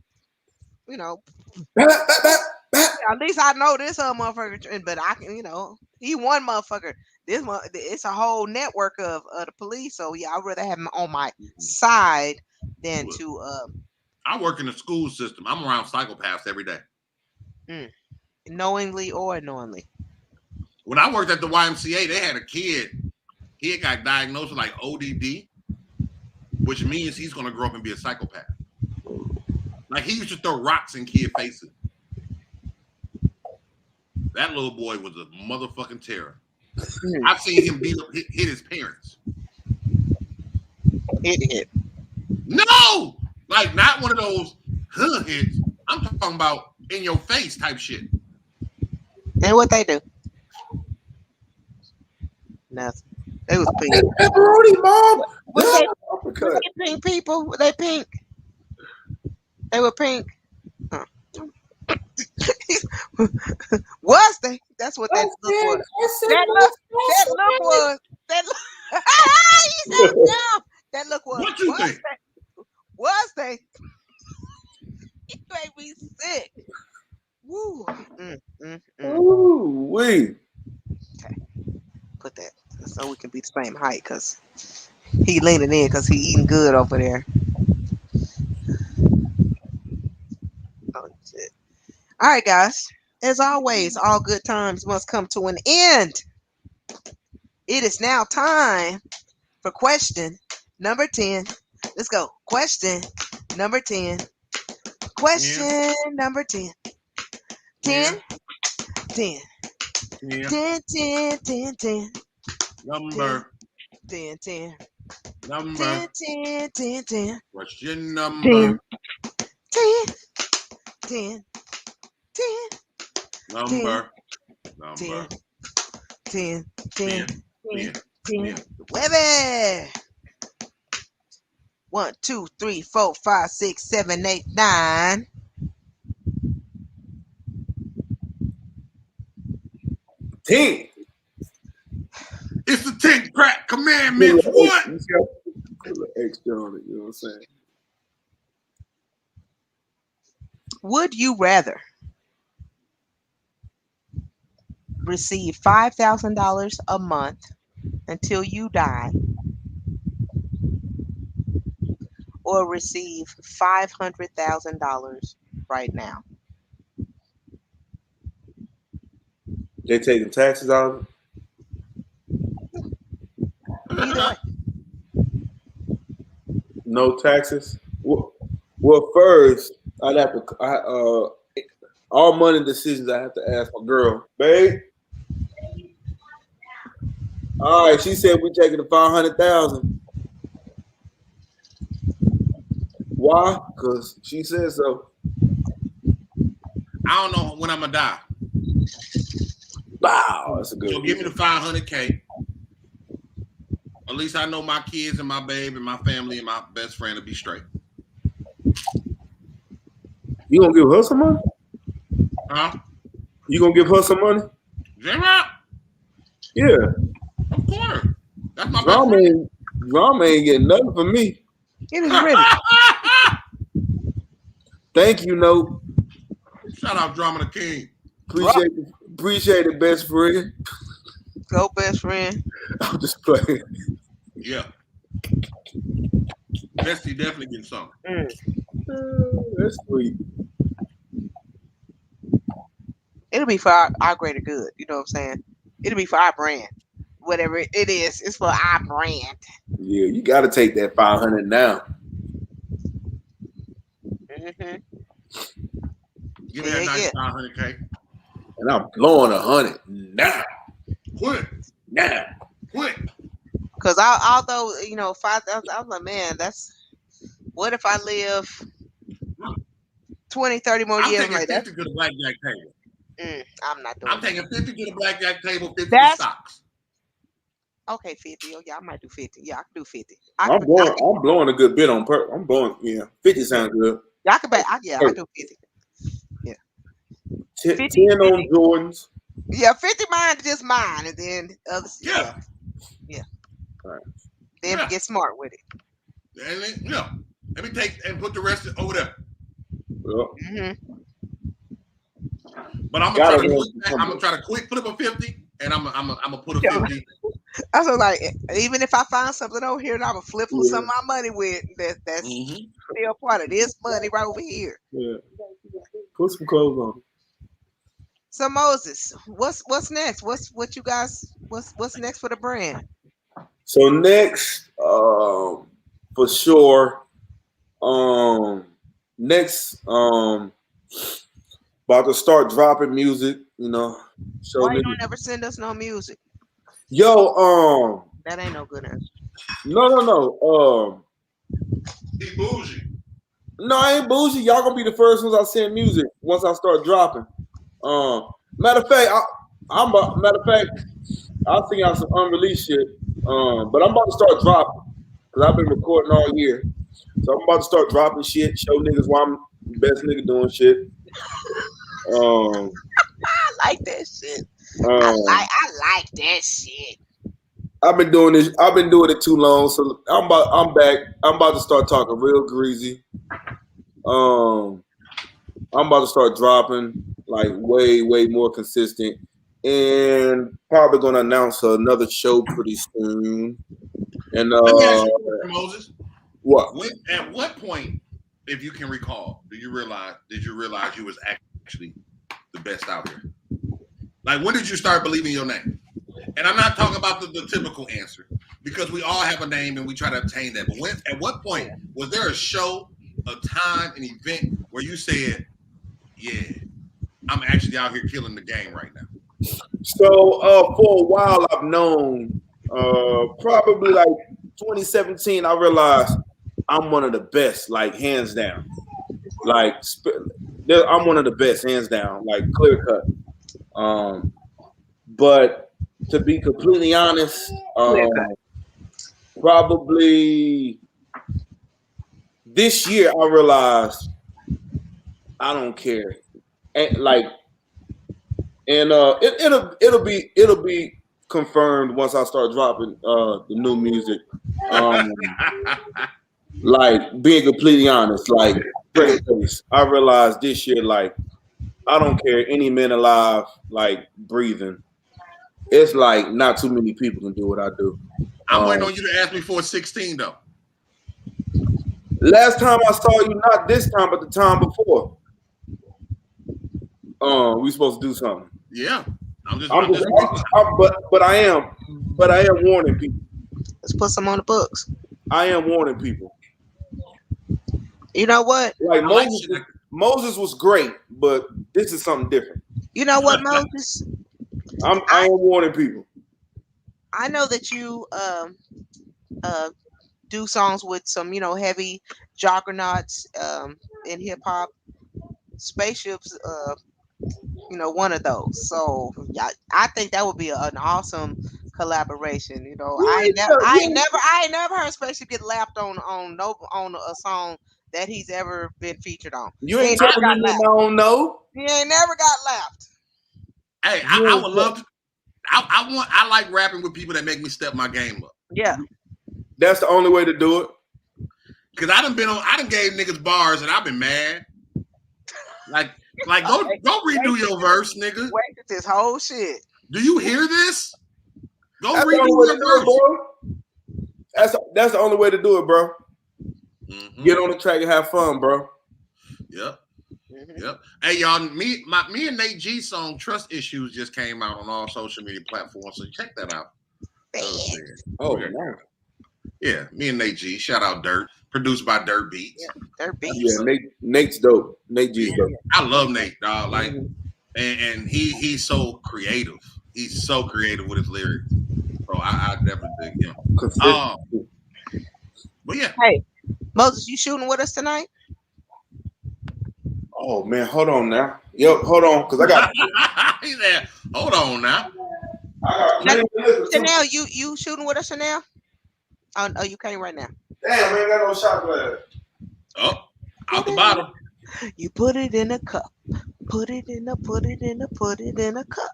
you know, at least I know this motherfucker. But I can, he one motherfucker. It's a whole network of the police. So yeah, I'd rather have him on my side than to. I work in the school system. I'm around psychopaths every day. Knowingly or unknowingly. When I worked at the YMCA, they had a kid. He had got diagnosed with like ODD, which means he's going to grow up and be a psychopath. Like he used to throw rocks in kids' faces. That little boy was a motherfucking terror. I've seen him hit his parents. Hit. No! Like not one of those hits. I'm talking about in your face type shit. And what they do? Nothing. They was pink. Pepperoni, Mom. Were they pink people? Were they pink? They were pink. Huh. Was they? That's what that look was. That look was. That look. You so dumb. That look was. What you think? Was they? You made me sick. Woo. Ooh, wee. Okay. Put that so we can be the same height, because he leaning in because he eating good over there. Oh shit. All right, guys. As always, all good times must come to an end. It is now time for question number 10. Let's go. Question number 10. Question number 10. 10. 10. 10. 10. 10. 10. Number. 10. 10. Number. 10. 10. 10. 10. Question number. 10. 10. 10. Number. 10. 10. 10. 10. 10. 11. 1, 2, 3, 4, 5, 6, 7, 8, 9. 10. It's the 10 crack commandments. What? Extra on it, you know what I'm saying? Would you rather receive $5,000 a month until you die, or receive $500,000 right now? They taking taxes out of it? Either way. No taxes? Well, first, I'd have to, all money decisions, I have to ask my girl, babe. All right, she said we taking the 500,000. Why? Because she said so. I don't know when I'm gonna die. Wow, that's a good. So give me the 500K. At least I know my kids and my babe and my family and my best friend will be straight. You gonna give her some money? Huh? You gonna give her some money? J-Rock? Yeah. Of course. That's my Drama best friend. Drama ain't getting nothing from me. It is really. Thank you, no. Shout out Drama the King. Appreciate it, best friend. Go, best friend. I'm just playing. Yeah. Bestie definitely getting something. That's sweet. It'll be for our greater good. You know what I'm saying? It'll be for our brand. Whatever it is, it's for our brand. Yeah, you got to take that 500 now. Mm-hmm. Give me that nice 500K. And I'm blowing 100 now. Quit. Now. Quit. Because although, 5,000, I was like, man, what if I live 20, 30 more I'm years? taking Like 50 to the blackjack table. I'm not doing I'm taking 50 to the blackjack table, 50 to That's- stocks. Okay, 50. Oh, yeah, I might do 50. Yeah, I can do 50. I'm blowing a good bit on purpose. I'm blowing, 50 sounds good. Yeah, I can bet. I do 50. Yeah. 10 on Jordans. Yeah, 50 mine is just mine, and then others. Yeah. Yeah. Right. Then Yeah. get smart with it. And then, let me take and put the rest over there. Yeah. But I'm gonna try to quick put up a 50, and I'm gonna put a 50. I was like, even if I find something over here that I'm gonna flip some of my money with, that's still part of this money right over here. Yeah. Put some clothes on. So Moses, what's next? What's next for the brand? So next, for sure, next, about to start dropping music, So Why you don't ever send us no music? Yo, that ain't no good answer. No. He bougie. No, I ain't bougie. Y'all gonna be the first ones I send music once I start dropping. Matter of fact, I'll sing out some unreleased shit. But I'm about to start dropping because I've been recording all year. So I'm about to start dropping shit, show niggas why I'm the best nigga doing shit. I like that shit. I like that shit. I've been doing this. I've been doing it too long, so I'm back. I'm about to start talking real greasy. I'm about to start dropping like way more consistent, and probably gonna announce another show pretty soon. And let me ask you a question, Moses. What? At what point, if you can recall, did you realize you was actually the best out here? Like, when did you start believing your name? And I'm not talking about the typical answer, because we all have a name and we try to obtain that. But at what point was there a show, a time, an event where you said, yeah, I'm actually out here killing the game right now? So for a while I've known, probably like 2017, I realized I'm one of the best, like hands down. Like I'm one of the best, hands down, like clear cut. But to be completely honest, probably this year I realized I don't care, and it'll be confirmed once I start dropping the new music. Like, being completely honest, like straight face, I realized this year, like, I don't care any man alive, like breathing. It's like not too many people can do what I do. I'm waiting on you to ask me for a 16 though. Last time I saw you, not this time, but the time before. We supposed to do something. Yeah, but I am warning people. Let's put some on the books. I am warning people. You know what? Like Moses was great, but this is something different. You know what, Moses? I am warning people. I know that you do songs with some, heavy juggernauts in hip hop. Spaceships, one of those. So I think that would be an awesome collaboration. I ain't never heard Spaceship get lapped on a song that he's ever been featured on. You ain't telling me I don't know. He ain't never got lapped. Hey, I would love to. I like rapping with people that make me step my game up. Yeah, that's the only way to do it. Because I done gave niggas bars and I've been mad. Like go redo your verse, nigga. Wait, this whole shit. Do you hear this? Go redo your verse. That's the only way to do it, bro. Mm-hmm. Get on the track and have fun, bro. Yep. Yep. Hey, y'all, me and Nate G song "Trust Issues" just came out on all social media platforms, so check that out. Oh, nice. Yeah, me and Nate G. Shout out Dirt. Produced by Dirt Beats. Yeah, Dirt Beats. Yeah, Nate's dope. Nate G's dope. I love Nate, dog. Like, and he's so creative. He's so creative with his lyrics. So I definitely dig him. But yeah. Hey, Moses, you shooting with us tonight? Oh man, hold on now. Yep, hold on, because I got. He's there. Hold on now. Chanel, you shooting with us, Chanel? Oh, you can't right now. Damn, man, got no shot glass. Oh, out the bottom. You put it in a cup. Put it in a cup.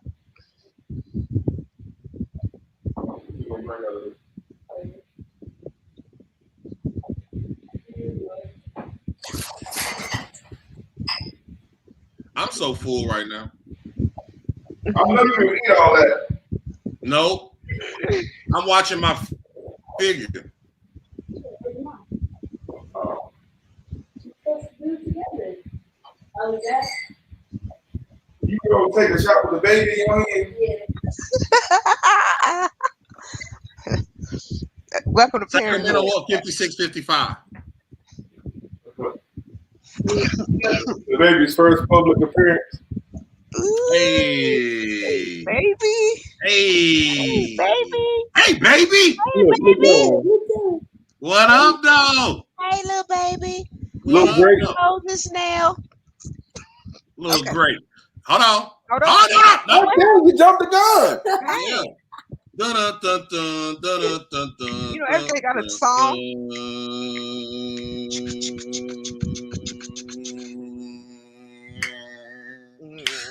I'm so full right now. I'm not even eat all that. No, I'm watching my figure. You gonna take a shot with the baby in your hand? Welcome to Sacramento Parenthood. up 56-55. The baby's first public appearance. Hey, Baby. hey, Baby. hey, baby. Look, Baby. What up, though? Hey, little baby. Look What great. up, though? Hold this now. Look Okay. great. Hold on. Hold on. Hold on. Oh, damn, you jumped the gun. Yeah. Dun, dun, dun, dun, dun, dun, dun, You know, everything got a song.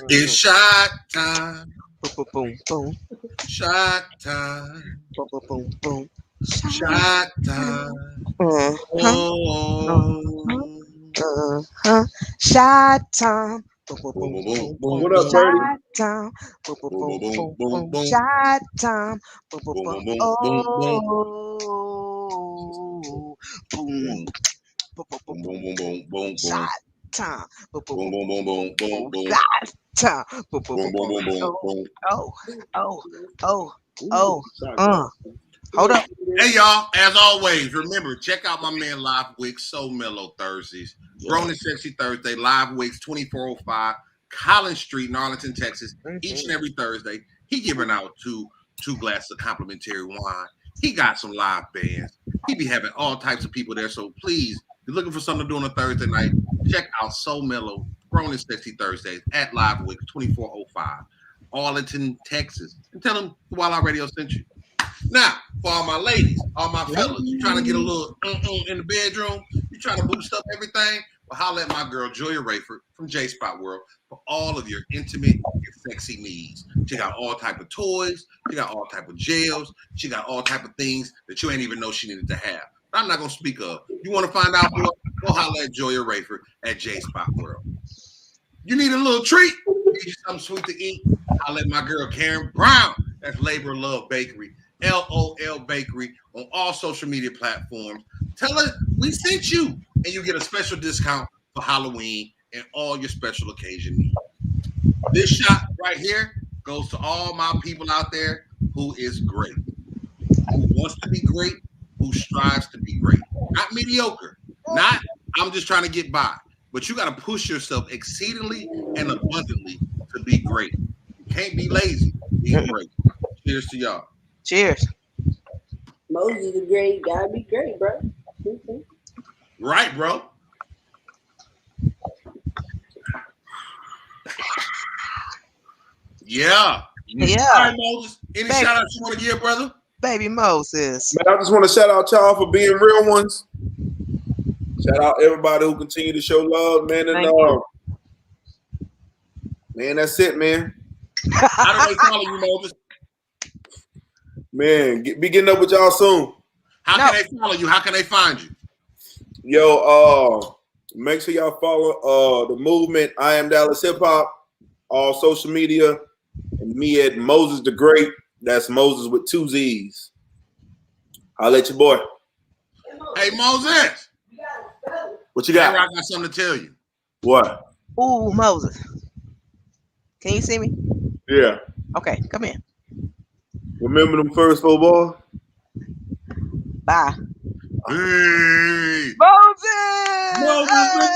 It's shot time. Boom, boom, boom. Shot time. Boom, boom, boom, boom. Shot time. Uh-huh. Oh. Shot time. Boom, boom, Boom, boom, boom, boom, boom, What boom. up, Brady? Shot time. Boom, boom, Boom, boom, boom, boom, boom, boom. boom. Shot time. Boom, boom, Boom, boom. boom, boom, boom, Oh. Boom. Boom, boom, boom, boom, boom, boom. boom, boom, Shot time. Boom, boom, boom, boom, boom, boom, boom, boom, boom. shot time. Boom, boom, Boom, boom, boom, boom, boom, boom. boom. Oh. Hold up. Hey y'all, as always, remember, check out my man Live Wigs, So Mellow Thursdays, Grown and Sexy Thursday, Live Wigs 2405, Collins Street in Arlington, Texas, each and every Thursday. He giving out two glasses of complimentary wine. He got some live bands. He be having all types of people there. So please, if you're looking for something to do on a Thursday night, check out So Mellow, Grown and Sexy Thursdays at Live Wigs 2405, Arlington, Texas. And tell them WildOut Radio sent you. Now, for all my ladies, all my fellas, you trying to get a little in the bedroom, you trying to boost up everything, well, holla at my girl, Joya Rayford from J Spot World for all of your intimate and sexy needs. She got all type of toys, she got all type of gels, she got all type of things that you ain't even know she needed to have. I'm not going to speak of. You want to find out more? Go holla at Joya Rayford at J Spot World. You need a little treat? Need you something sweet to eat? Holla at my girl, Karen Brown. That's Labor Love Bakery. LOL Bakery on all social media platforms. Tell her we sent you, and you get a special discount for Halloween and all your special occasion needs. This shot right here goes to all my people out there who is great, who wants to be great, who strives to be great. Not mediocre, not I'm just trying to get by, but you got to push yourself exceedingly and abundantly to be great. You can't be lazy, be great. Cheers to y'all. Cheers. Moses the Great, gotta be great, bro. Right, bro. Yeah. Yeah. All right, Moses. Any Baby. shout outs you want to give, brother? Baby Moses. Man, I just want to shout out y'all for being real ones. Shout out everybody who continue to show love, man. And Thank you. man, that's it, man. How do they follow you, Moses? Man, be getting up with y'all soon. How No. can they follow you? How can they find you? Yo, make sure y'all follow the movement. I am Dallas Hip Hop, all social media, and me at Moses the Great. That's Moses with 2 Z's. I'll let your boy. Hey, Moses. What you Hey, got? I got something to tell you. What? Ooh, Moses. Can you see me? Yeah. Okay, come in. Remember them first 4 balls? Bye. Hey. Moses! Moses the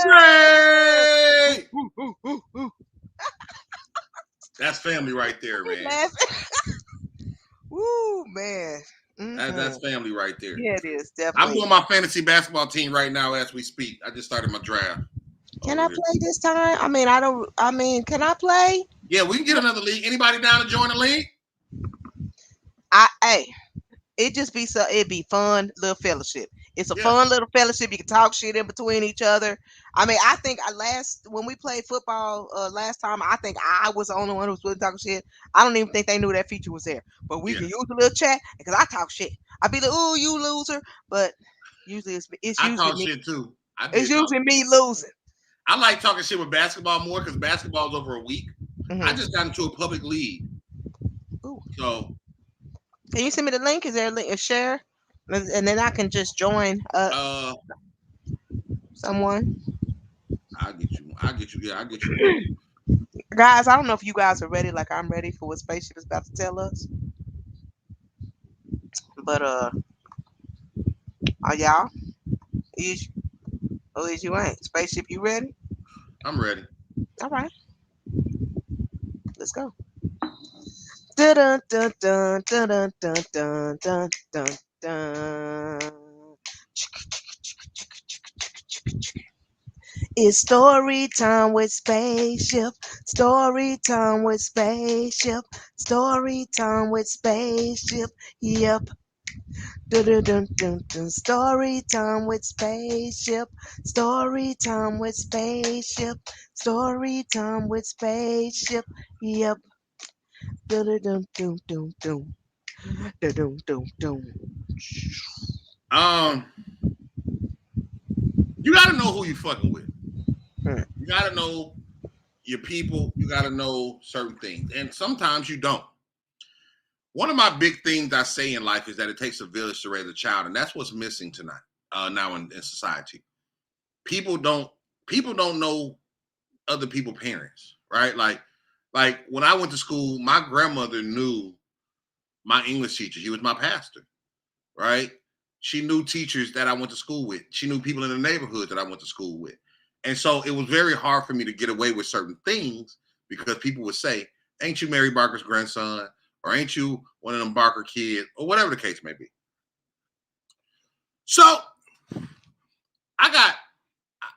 Great. That's family right there, man. Woo, man. That's family right there. Yeah, it is, I'm definitely. doing my fantasy basketball team right now as we speak. I just started my draft. Can I play this time? Can I play? Yeah, we can get another league. Anybody down to join the league? It'd be fun, little fellowship. It's a Yeah. fun little fellowship. You can talk shit in between each other. I mean, I think when we played football last time, I think I was the only one who was really talking shit. I don't even think they knew that feature was there. But we can use a little chat because I talk shit. I be like, "Ooh, you loser," but usually it's I usually talk me. shit too. It's usually me losing. I like talking shit with basketball more because basketball's over a week. Mm-hmm. I just got into a public league. Ooh. So Can you send me the link? Is there a link? A share? And then I can just join someone. I'll get you. Yeah, I'll get you. Guys, I don't know if you guys are ready like I'm ready for what Spaceship is about to tell us. But are y'all? Is you ain't? Spaceship, you ready? I'm ready. All right. Let's go. Dun dun dun dun dun dun dun dun dun dun. It's story time with Spaceship. Story time with Spaceship. Story time with Spaceship. Yep. Dun dun dun dun dun. Story time with Spaceship. Story time with Spaceship. Story time with Spaceship. Yep. Dun dun dun dun dun dun. Dun dun dun dun. You gotta know who you fucking with. Hmm. You gotta know your people. You gotta know certain things, and sometimes you don't. One of my big things I say in life is that it takes a village to raise a child, and that's what's missing tonight. Now in society, people don't know other people's parents, right? Like when I went to school, my grandmother knew my English teacher. He was my pastor, right? She knew teachers that I went to school with. She knew people in the neighborhood that I went to school with. And so it was very hard for me to get away with certain things because people would say, "Ain't you Mary Barker's grandson?" Or "Ain't you one of them Barker kids?" Or whatever the case may be. So I got,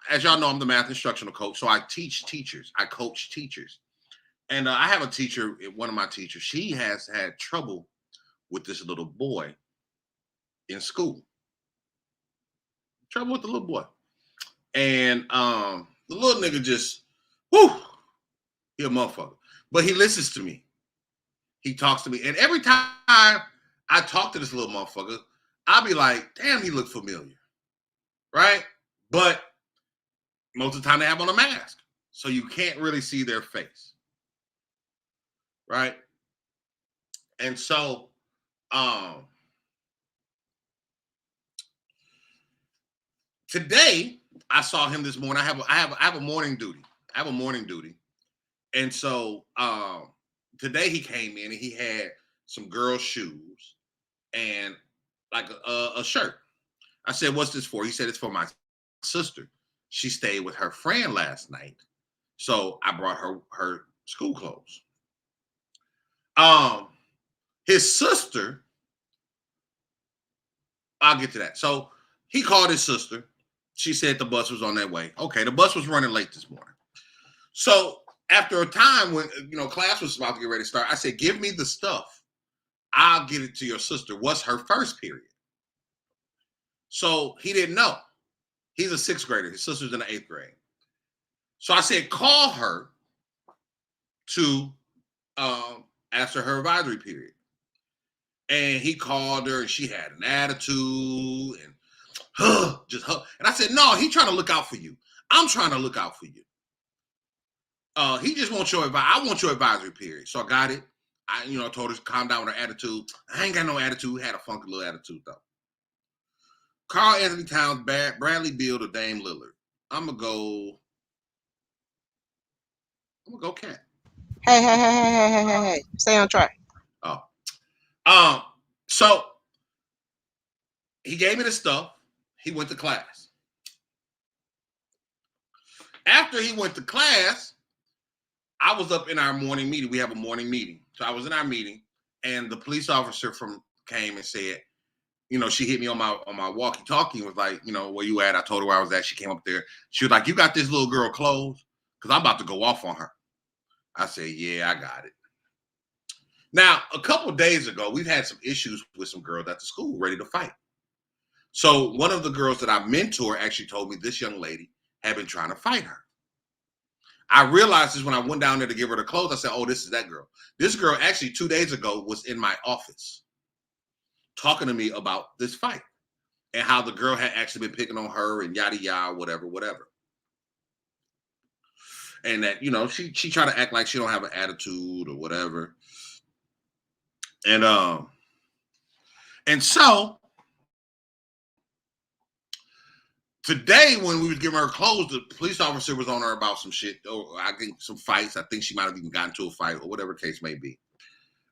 as y'all know, I'm the math instructional coach. So I teach teachers. I coach teachers. And I have a teacher, one of my teachers, she has had trouble with this little boy in school. Trouble with the little boy. And the little nigga just, whoo, he a motherfucker. But he listens to me. He talks to me. And every time I talk to this little motherfucker, I'll be like, damn, he look familiar. Right? But most of the time they have on a mask. So you can't really see their face. Right? And so today I saw him this morning. I have a morning duty. And so today he came in and he had some girl shoes and like a shirt. I said, "What's this for?" He said, "It's for my sister. She stayed with her friend last night. So I brought her school clothes." His sister, I'll get to that. So he called his sister. She said the bus was on their way. Okay, the bus was running late this morning. So after a time when class was about to get ready to start, I said, "Give me the stuff. I'll get it to your sister." What's her first period? So he didn't know. He's a 6th grader. His sister's in the 8th grade. So I said, "Call her to ask her advisory period." And he called her and she had an attitude and just her. And I said, "No, he's trying to look out for you. I'm trying to look out for you. He just wants your advice. I want your advisory period." So I got it. I told her to calm down with her attitude. I ain't got no attitude. Had a funky little attitude though. Carl Anthony Towns, Bradley Beal, or Dame Lillard. I'm gonna go Cat. Hey. Stay on track. So he gave me the stuff. He went to class. After he went to class, I was up in our morning meeting. We have a morning meeting. So I was in our meeting, and the police officer came and said, she hit me on my walkie-talkie and was like, "Where you at?" I told her where I was at. She came up there. She was like, "You got this little girl clothes? Because I'm about to go off on her." I said, "Yeah, I got it." Now, a couple of days ago, we've had some issues with some girls at the school ready to fight. So one of the girls that I mentor actually told me this young lady had been trying to fight her. I realized this when I went down there to give her the clothes. I said, oh, this is that girl. This girl actually 2 days ago was in my office talking to me about this fight and how the girl had actually been picking on her and yada, yada, whatever. And that, you know, she tried to act like she don't have an attitude or whatever. And so today, when we was giving her clothes, the police officer was on her about some shit, or I think some fights. I think she might have even gotten into a fight or whatever the case may be.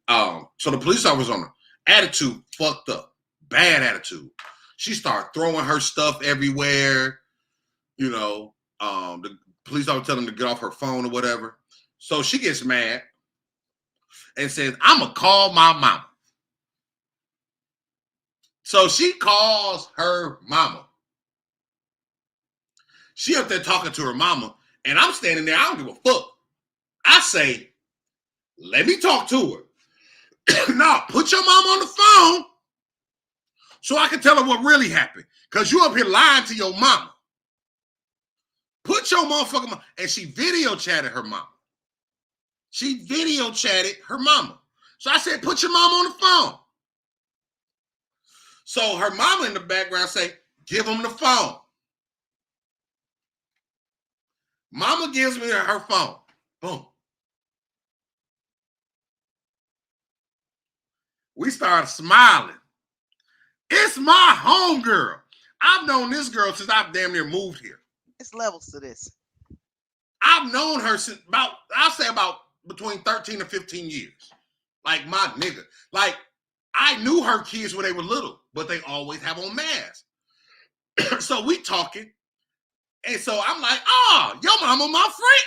So the police officer was on her. Attitude fucked up. Bad attitude. She started throwing her stuff everywhere. You know, the police officer telling her to get off her phone or whatever. So she gets mad and says, I'm going to call my mama. So she calls her mama. She up there talking to her mama, and I'm standing there. I don't give a fuck. I say, let me talk to her. No, put your mama on the phone so I can tell her what really happened. Because you up here lying to your mama. Put your motherfucking mama. And she video chatted her mama. She video chatted her mama. So I said, put your mama on the phone. So her mama in the background say, give him the phone. Mama gives me her phone. Boom. We started smiling. It's my homegirl. I've known this girl since I've damn near moved here. It's levels to this. I've known her since I'll say about between 13 and 15 years. Like my nigga. Like I knew her kids when they were little, but they always have on masks. So we talking. And so I'm like, oh, your mama my friend.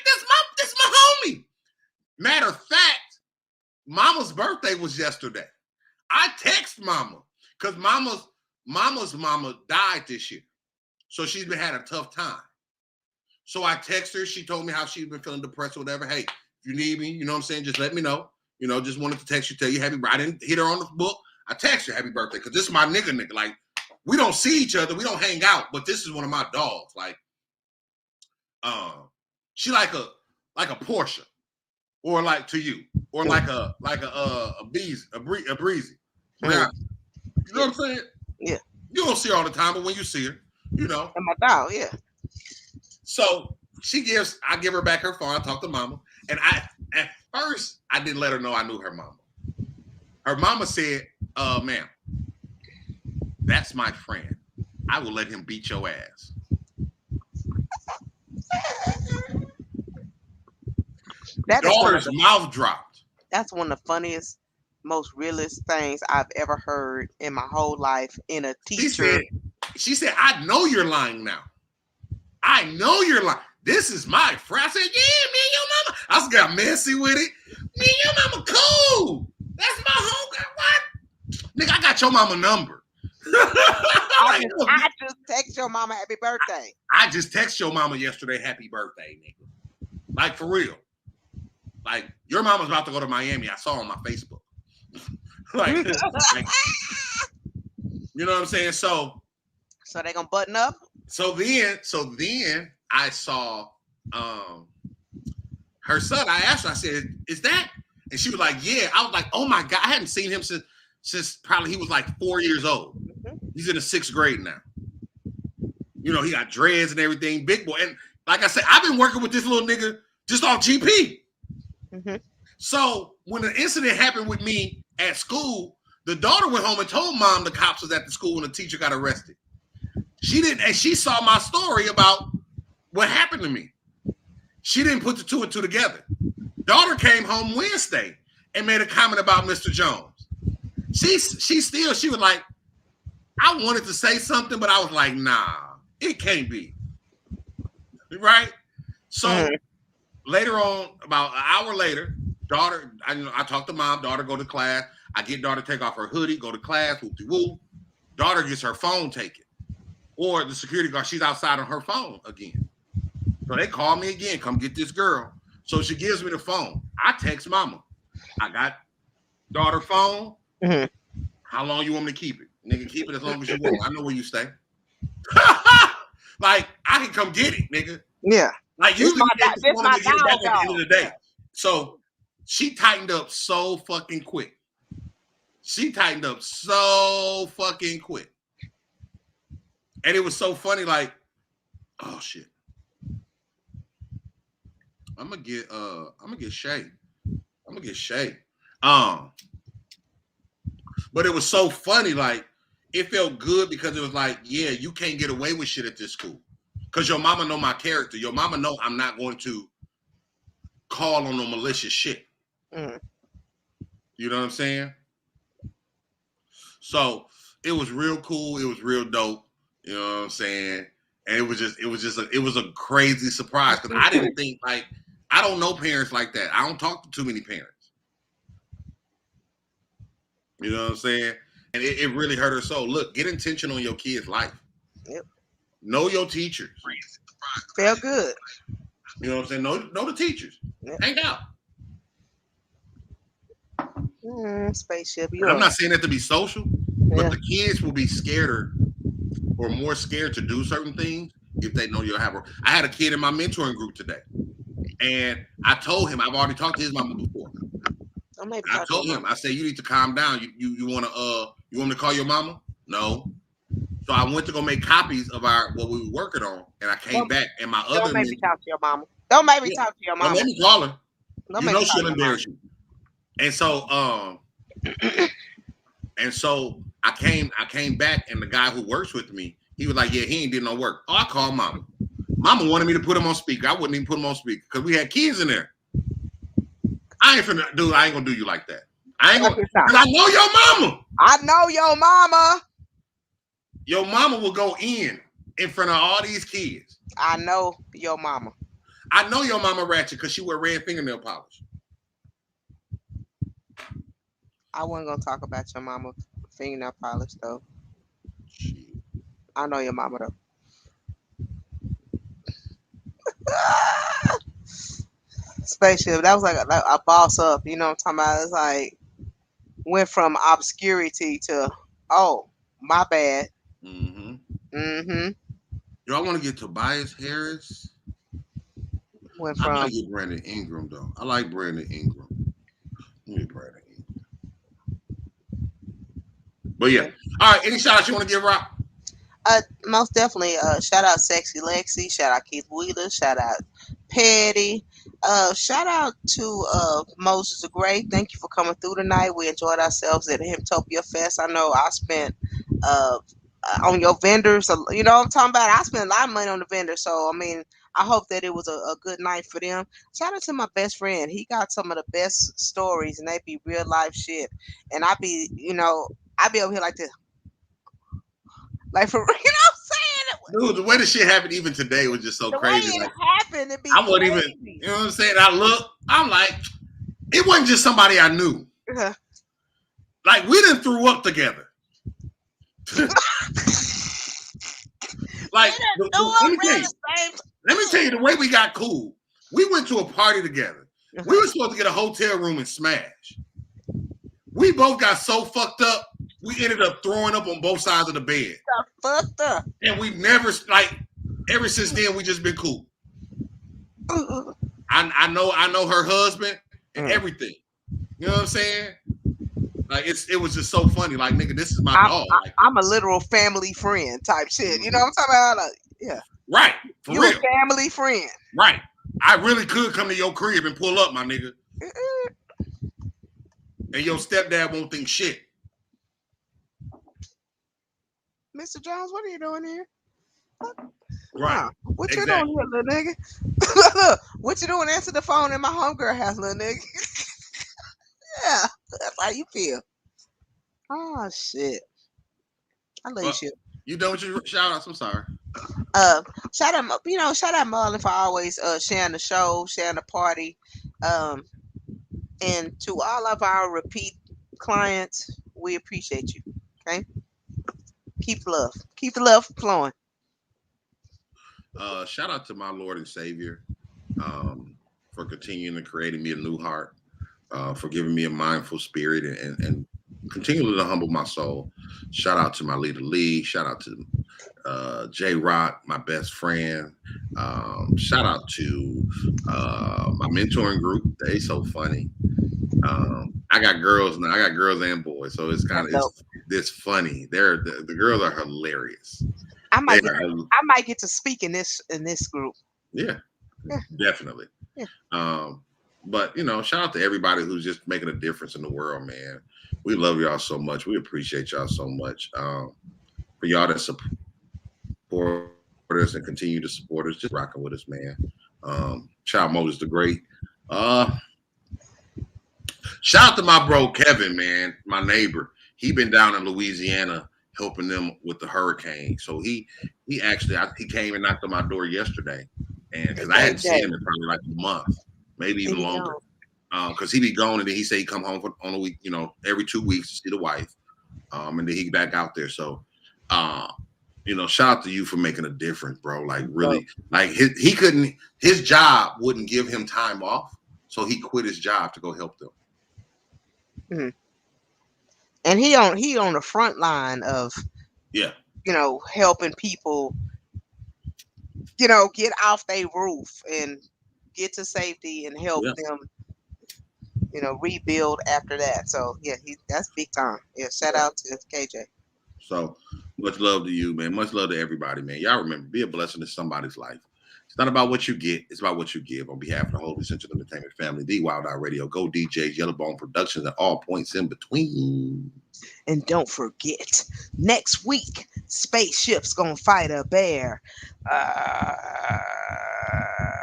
That's my homie. Matter of fact, mama's birthday was yesterday. I text mama because mama's mama died this year. So she's been had a tough time. So I text her. She told me how she's been feeling depressed or whatever. Hey, if you need me, you know what I'm saying? Just let me know. You know, just wanted to text you, tell you happy birthday. I didn't hit her on the book. I text her happy birthday because this is my nigga. Like, we don't see each other. We don't hang out, but this is one of my dogs. Like, she like a Porsche, or like to you, or like a breezy. Yeah. You know what I'm saying? Yeah. You don't see her all the time, but when you see her, you know. And my dog, yeah. So I give her back her phone. I talk to mama, and at first I didn't let her know I knew her mama. Her mama said, "Ma'am, that's my friend. I will let him beat your ass." Daughter's mouth dropped. That's one of the funniest, most realist things I've ever heard in my whole life in a teacher. She said, I know you're lying now. I know you're lying. This is my friend. I said, yeah, me and your mama. I just got messy with it. Me and your mama cool. That's my homegirl. What? Nigga, I got your mama number. I just text your mama happy birthday. I just text your mama yesterday happy birthday, nigga. Like, for real. Like, your mama's about to go to Miami. I saw on my Facebook. like, you know what I'm saying? So they gonna button up? So then I saw her son. I asked her, I said, is that? And she was like, yeah. I was like, oh my God. I hadn't seen him since probably he was like 4 years old. Mm-hmm. He's in the 6th grade now. You know, he got dreads and everything, big boy. And like I said, I've been working with this little nigga just off GP. Mm-hmm. So when the incident happened with me at school, the daughter went home and told mom the cops was at the school and the teacher got arrested. She didn't, and she saw my story about what happened to me. She didn't put the 2 and 2 together. Daughter came home Wednesday and made a comment about Mr. Jones. She was like, I wanted to say something, but I was like, nah, it can't be. Right? So later on, about an hour later, daughter, I talked to mom, daughter go to class. I get daughter take off her hoodie, go to class, whoop-de-whoop. Daughter gets her phone taken. Or the security guard, she's outside on her phone again. So they call me again, come get this girl. So she gives me the phone. I text mama. I got daughter phone. Mm-hmm. How long you want me to keep it? Nigga, keep it as long as you want. I know where you stay. Like, I can come get it, nigga. Yeah. Like, usually my we just want my to get it back dog, at the end of the day. yeah. So she tightened up so fucking quick. And it was so funny, like, oh shit. I'm gonna get Shay. But it was so funny, like, it felt good because it was like, yeah, you can't get away with shit at this school. Because your mama know my character. Your mama know I'm not going to call on no malicious shit. Mm. You know what I'm saying? So it was real cool. It was real dope. You know what I'm saying? And it was a crazy surprise because I didn't think, like, I don't know parents like that. I don't talk to too many parents. You know what I'm saying? And it really hurt her soul. Look, get intention on your kid's life. Yep. Know your teachers. Felt good. You know what I'm saying? Know the teachers. Yep. Hang out. Spaceship. And I'm not saying that to be social, Yeah. but the kids will be scared or more scared to do certain things if they know you'll have her. I had a kid in my mentoring group today, and I told him, I've already talked to his mama before. I told him, I said, you need to calm down. You want me to call your mama? No. So I went to go make copies of what we were working on, and I came back, and my other. Don't make me talk to your mama. Don't make me talk to your mama. Don't make me call her. Don't you know she'll embarrass you. And so, I came back, and the guy who works with me, he was like, yeah, he ain't did no work. Oh, I called mama. Mama wanted me to put him on speaker. I wouldn't even put him on speaker because we had kids in there. I ain't gonna do you like that. I ain't gonna. Cause I know your mama. I know your mama. Your mama will go in front of all these kids. I know your mama. I know your mama ratchet because she wear red fingernail polish. I wasn't gonna talk about your mama fingernail polish though. Shit. I know your mama though. Spaceship. That was like a boss up. You know what I'm talking about? It's like went from obscurity to my bad. Mm-hmm. Mm-hmm. Yo, I want to get Tobias Harris. Went from. I might get Brandon Ingram though. I like Brandon Ingram. Let me Brandon Ingram. But yeah. All right. Any shout outs you want to give, Rob? Most definitely. Shout out Sexy Lexi. Shout out Keith Wheeler. Shout out Petty. Shout out to MOZEZ THA GREAT. Thank you for coming through tonight. We enjoyed ourselves at Hemtopia Fest. I know I spent on your vendors. You know what I'm talking about? I spent a lot of money on the vendors. So, I mean, I hope that it was a good night for them. Shout out to my best friend. He got some of the best stories, and they be real life shit. And I be over here like this. Like, for you know what I'm saying? Dude, the way the shit happened even today was just so crazy. The way like, it happened, it be I wasn't crazy. even, you know what I'm saying? I'm like, it wasn't just somebody I knew. Uh-huh. Like, we done threw up together. Like, let me tell you the way we got cool. We went to a party together. Uh-huh. We were supposed to get a hotel room and smash. We both got so fucked up, we ended up throwing up on both sides of the bed. Fucked up. And we never, like, ever since then, we just been cool. I know her husband and everything. You know what I'm saying? Like, it was just so funny. Like, nigga, this is my dog. I'm a literal family friend type shit. You know what I'm talking about? Like, yeah. Right. For real. A family friend. Right. I really could come to your crib and pull up, my nigga. And your stepdad won't think shit. Mr. Jones, what are you doing here? Right. What you doing here, little nigga? Look, what you doing? Answer the phone in my homegirl house, little nigga. Yeah, that's how you feel. Oh shit. I love you. You done with your shout outs? I'm sorry. Shout out Marlon for always sharing the show, sharing the party. And to all of our repeat clients, we appreciate you. Okay. Keep the love flowing. Shout out to my Lord and Savior for continuing to creating me a new heart, for giving me a mindful spirit and continually to humble my soul. Shout out to my leader Lee. Shout out to J Rock, my best friend. Shout out to my mentoring group. They so funny. I got girls now. I got girls and boys, so it's kind of it's funny. The girls are hilarious. I might get to speak in this group. Yeah, definitely. Yeah. But shout out to everybody who's just making a difference in the world, man. We love y'all so much. We appreciate y'all so much. For y'all that support us and continue to support us, just rocking with us, man. Shout out MOZEZ the Great. Shout out to my bro Kevin, man, my neighbor. He been down in Louisiana helping them with the hurricane. So he came and knocked on my door yesterday, and because I hadn't seen him in probably like a month, maybe even longer. Because he be gone, and then he say he come home on a week, every 2 weeks to see the wife, and then he back out there. So, shout out to you for making a difference, bro. Like really, like his job wouldn't give him time off, so he quit his job to go help them. Mm-hmm. And he on the front line of helping people, get off their roof and get to safety and help them, rebuild after that. So yeah, that's big time. Yeah, shout out to KJ. So much love to you, man. Much love to everybody, man. Y'all remember, be a blessing to somebody's life. It's not about what you get, it's about what you give. On behalf of the whole Essential Entertainment family, the WildOut Radio, Go DJs, Yellowbone Productions, and all points in between. And don't forget, next week, spaceship's gonna fight a bear.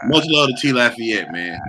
Much love to T Lafayette, man.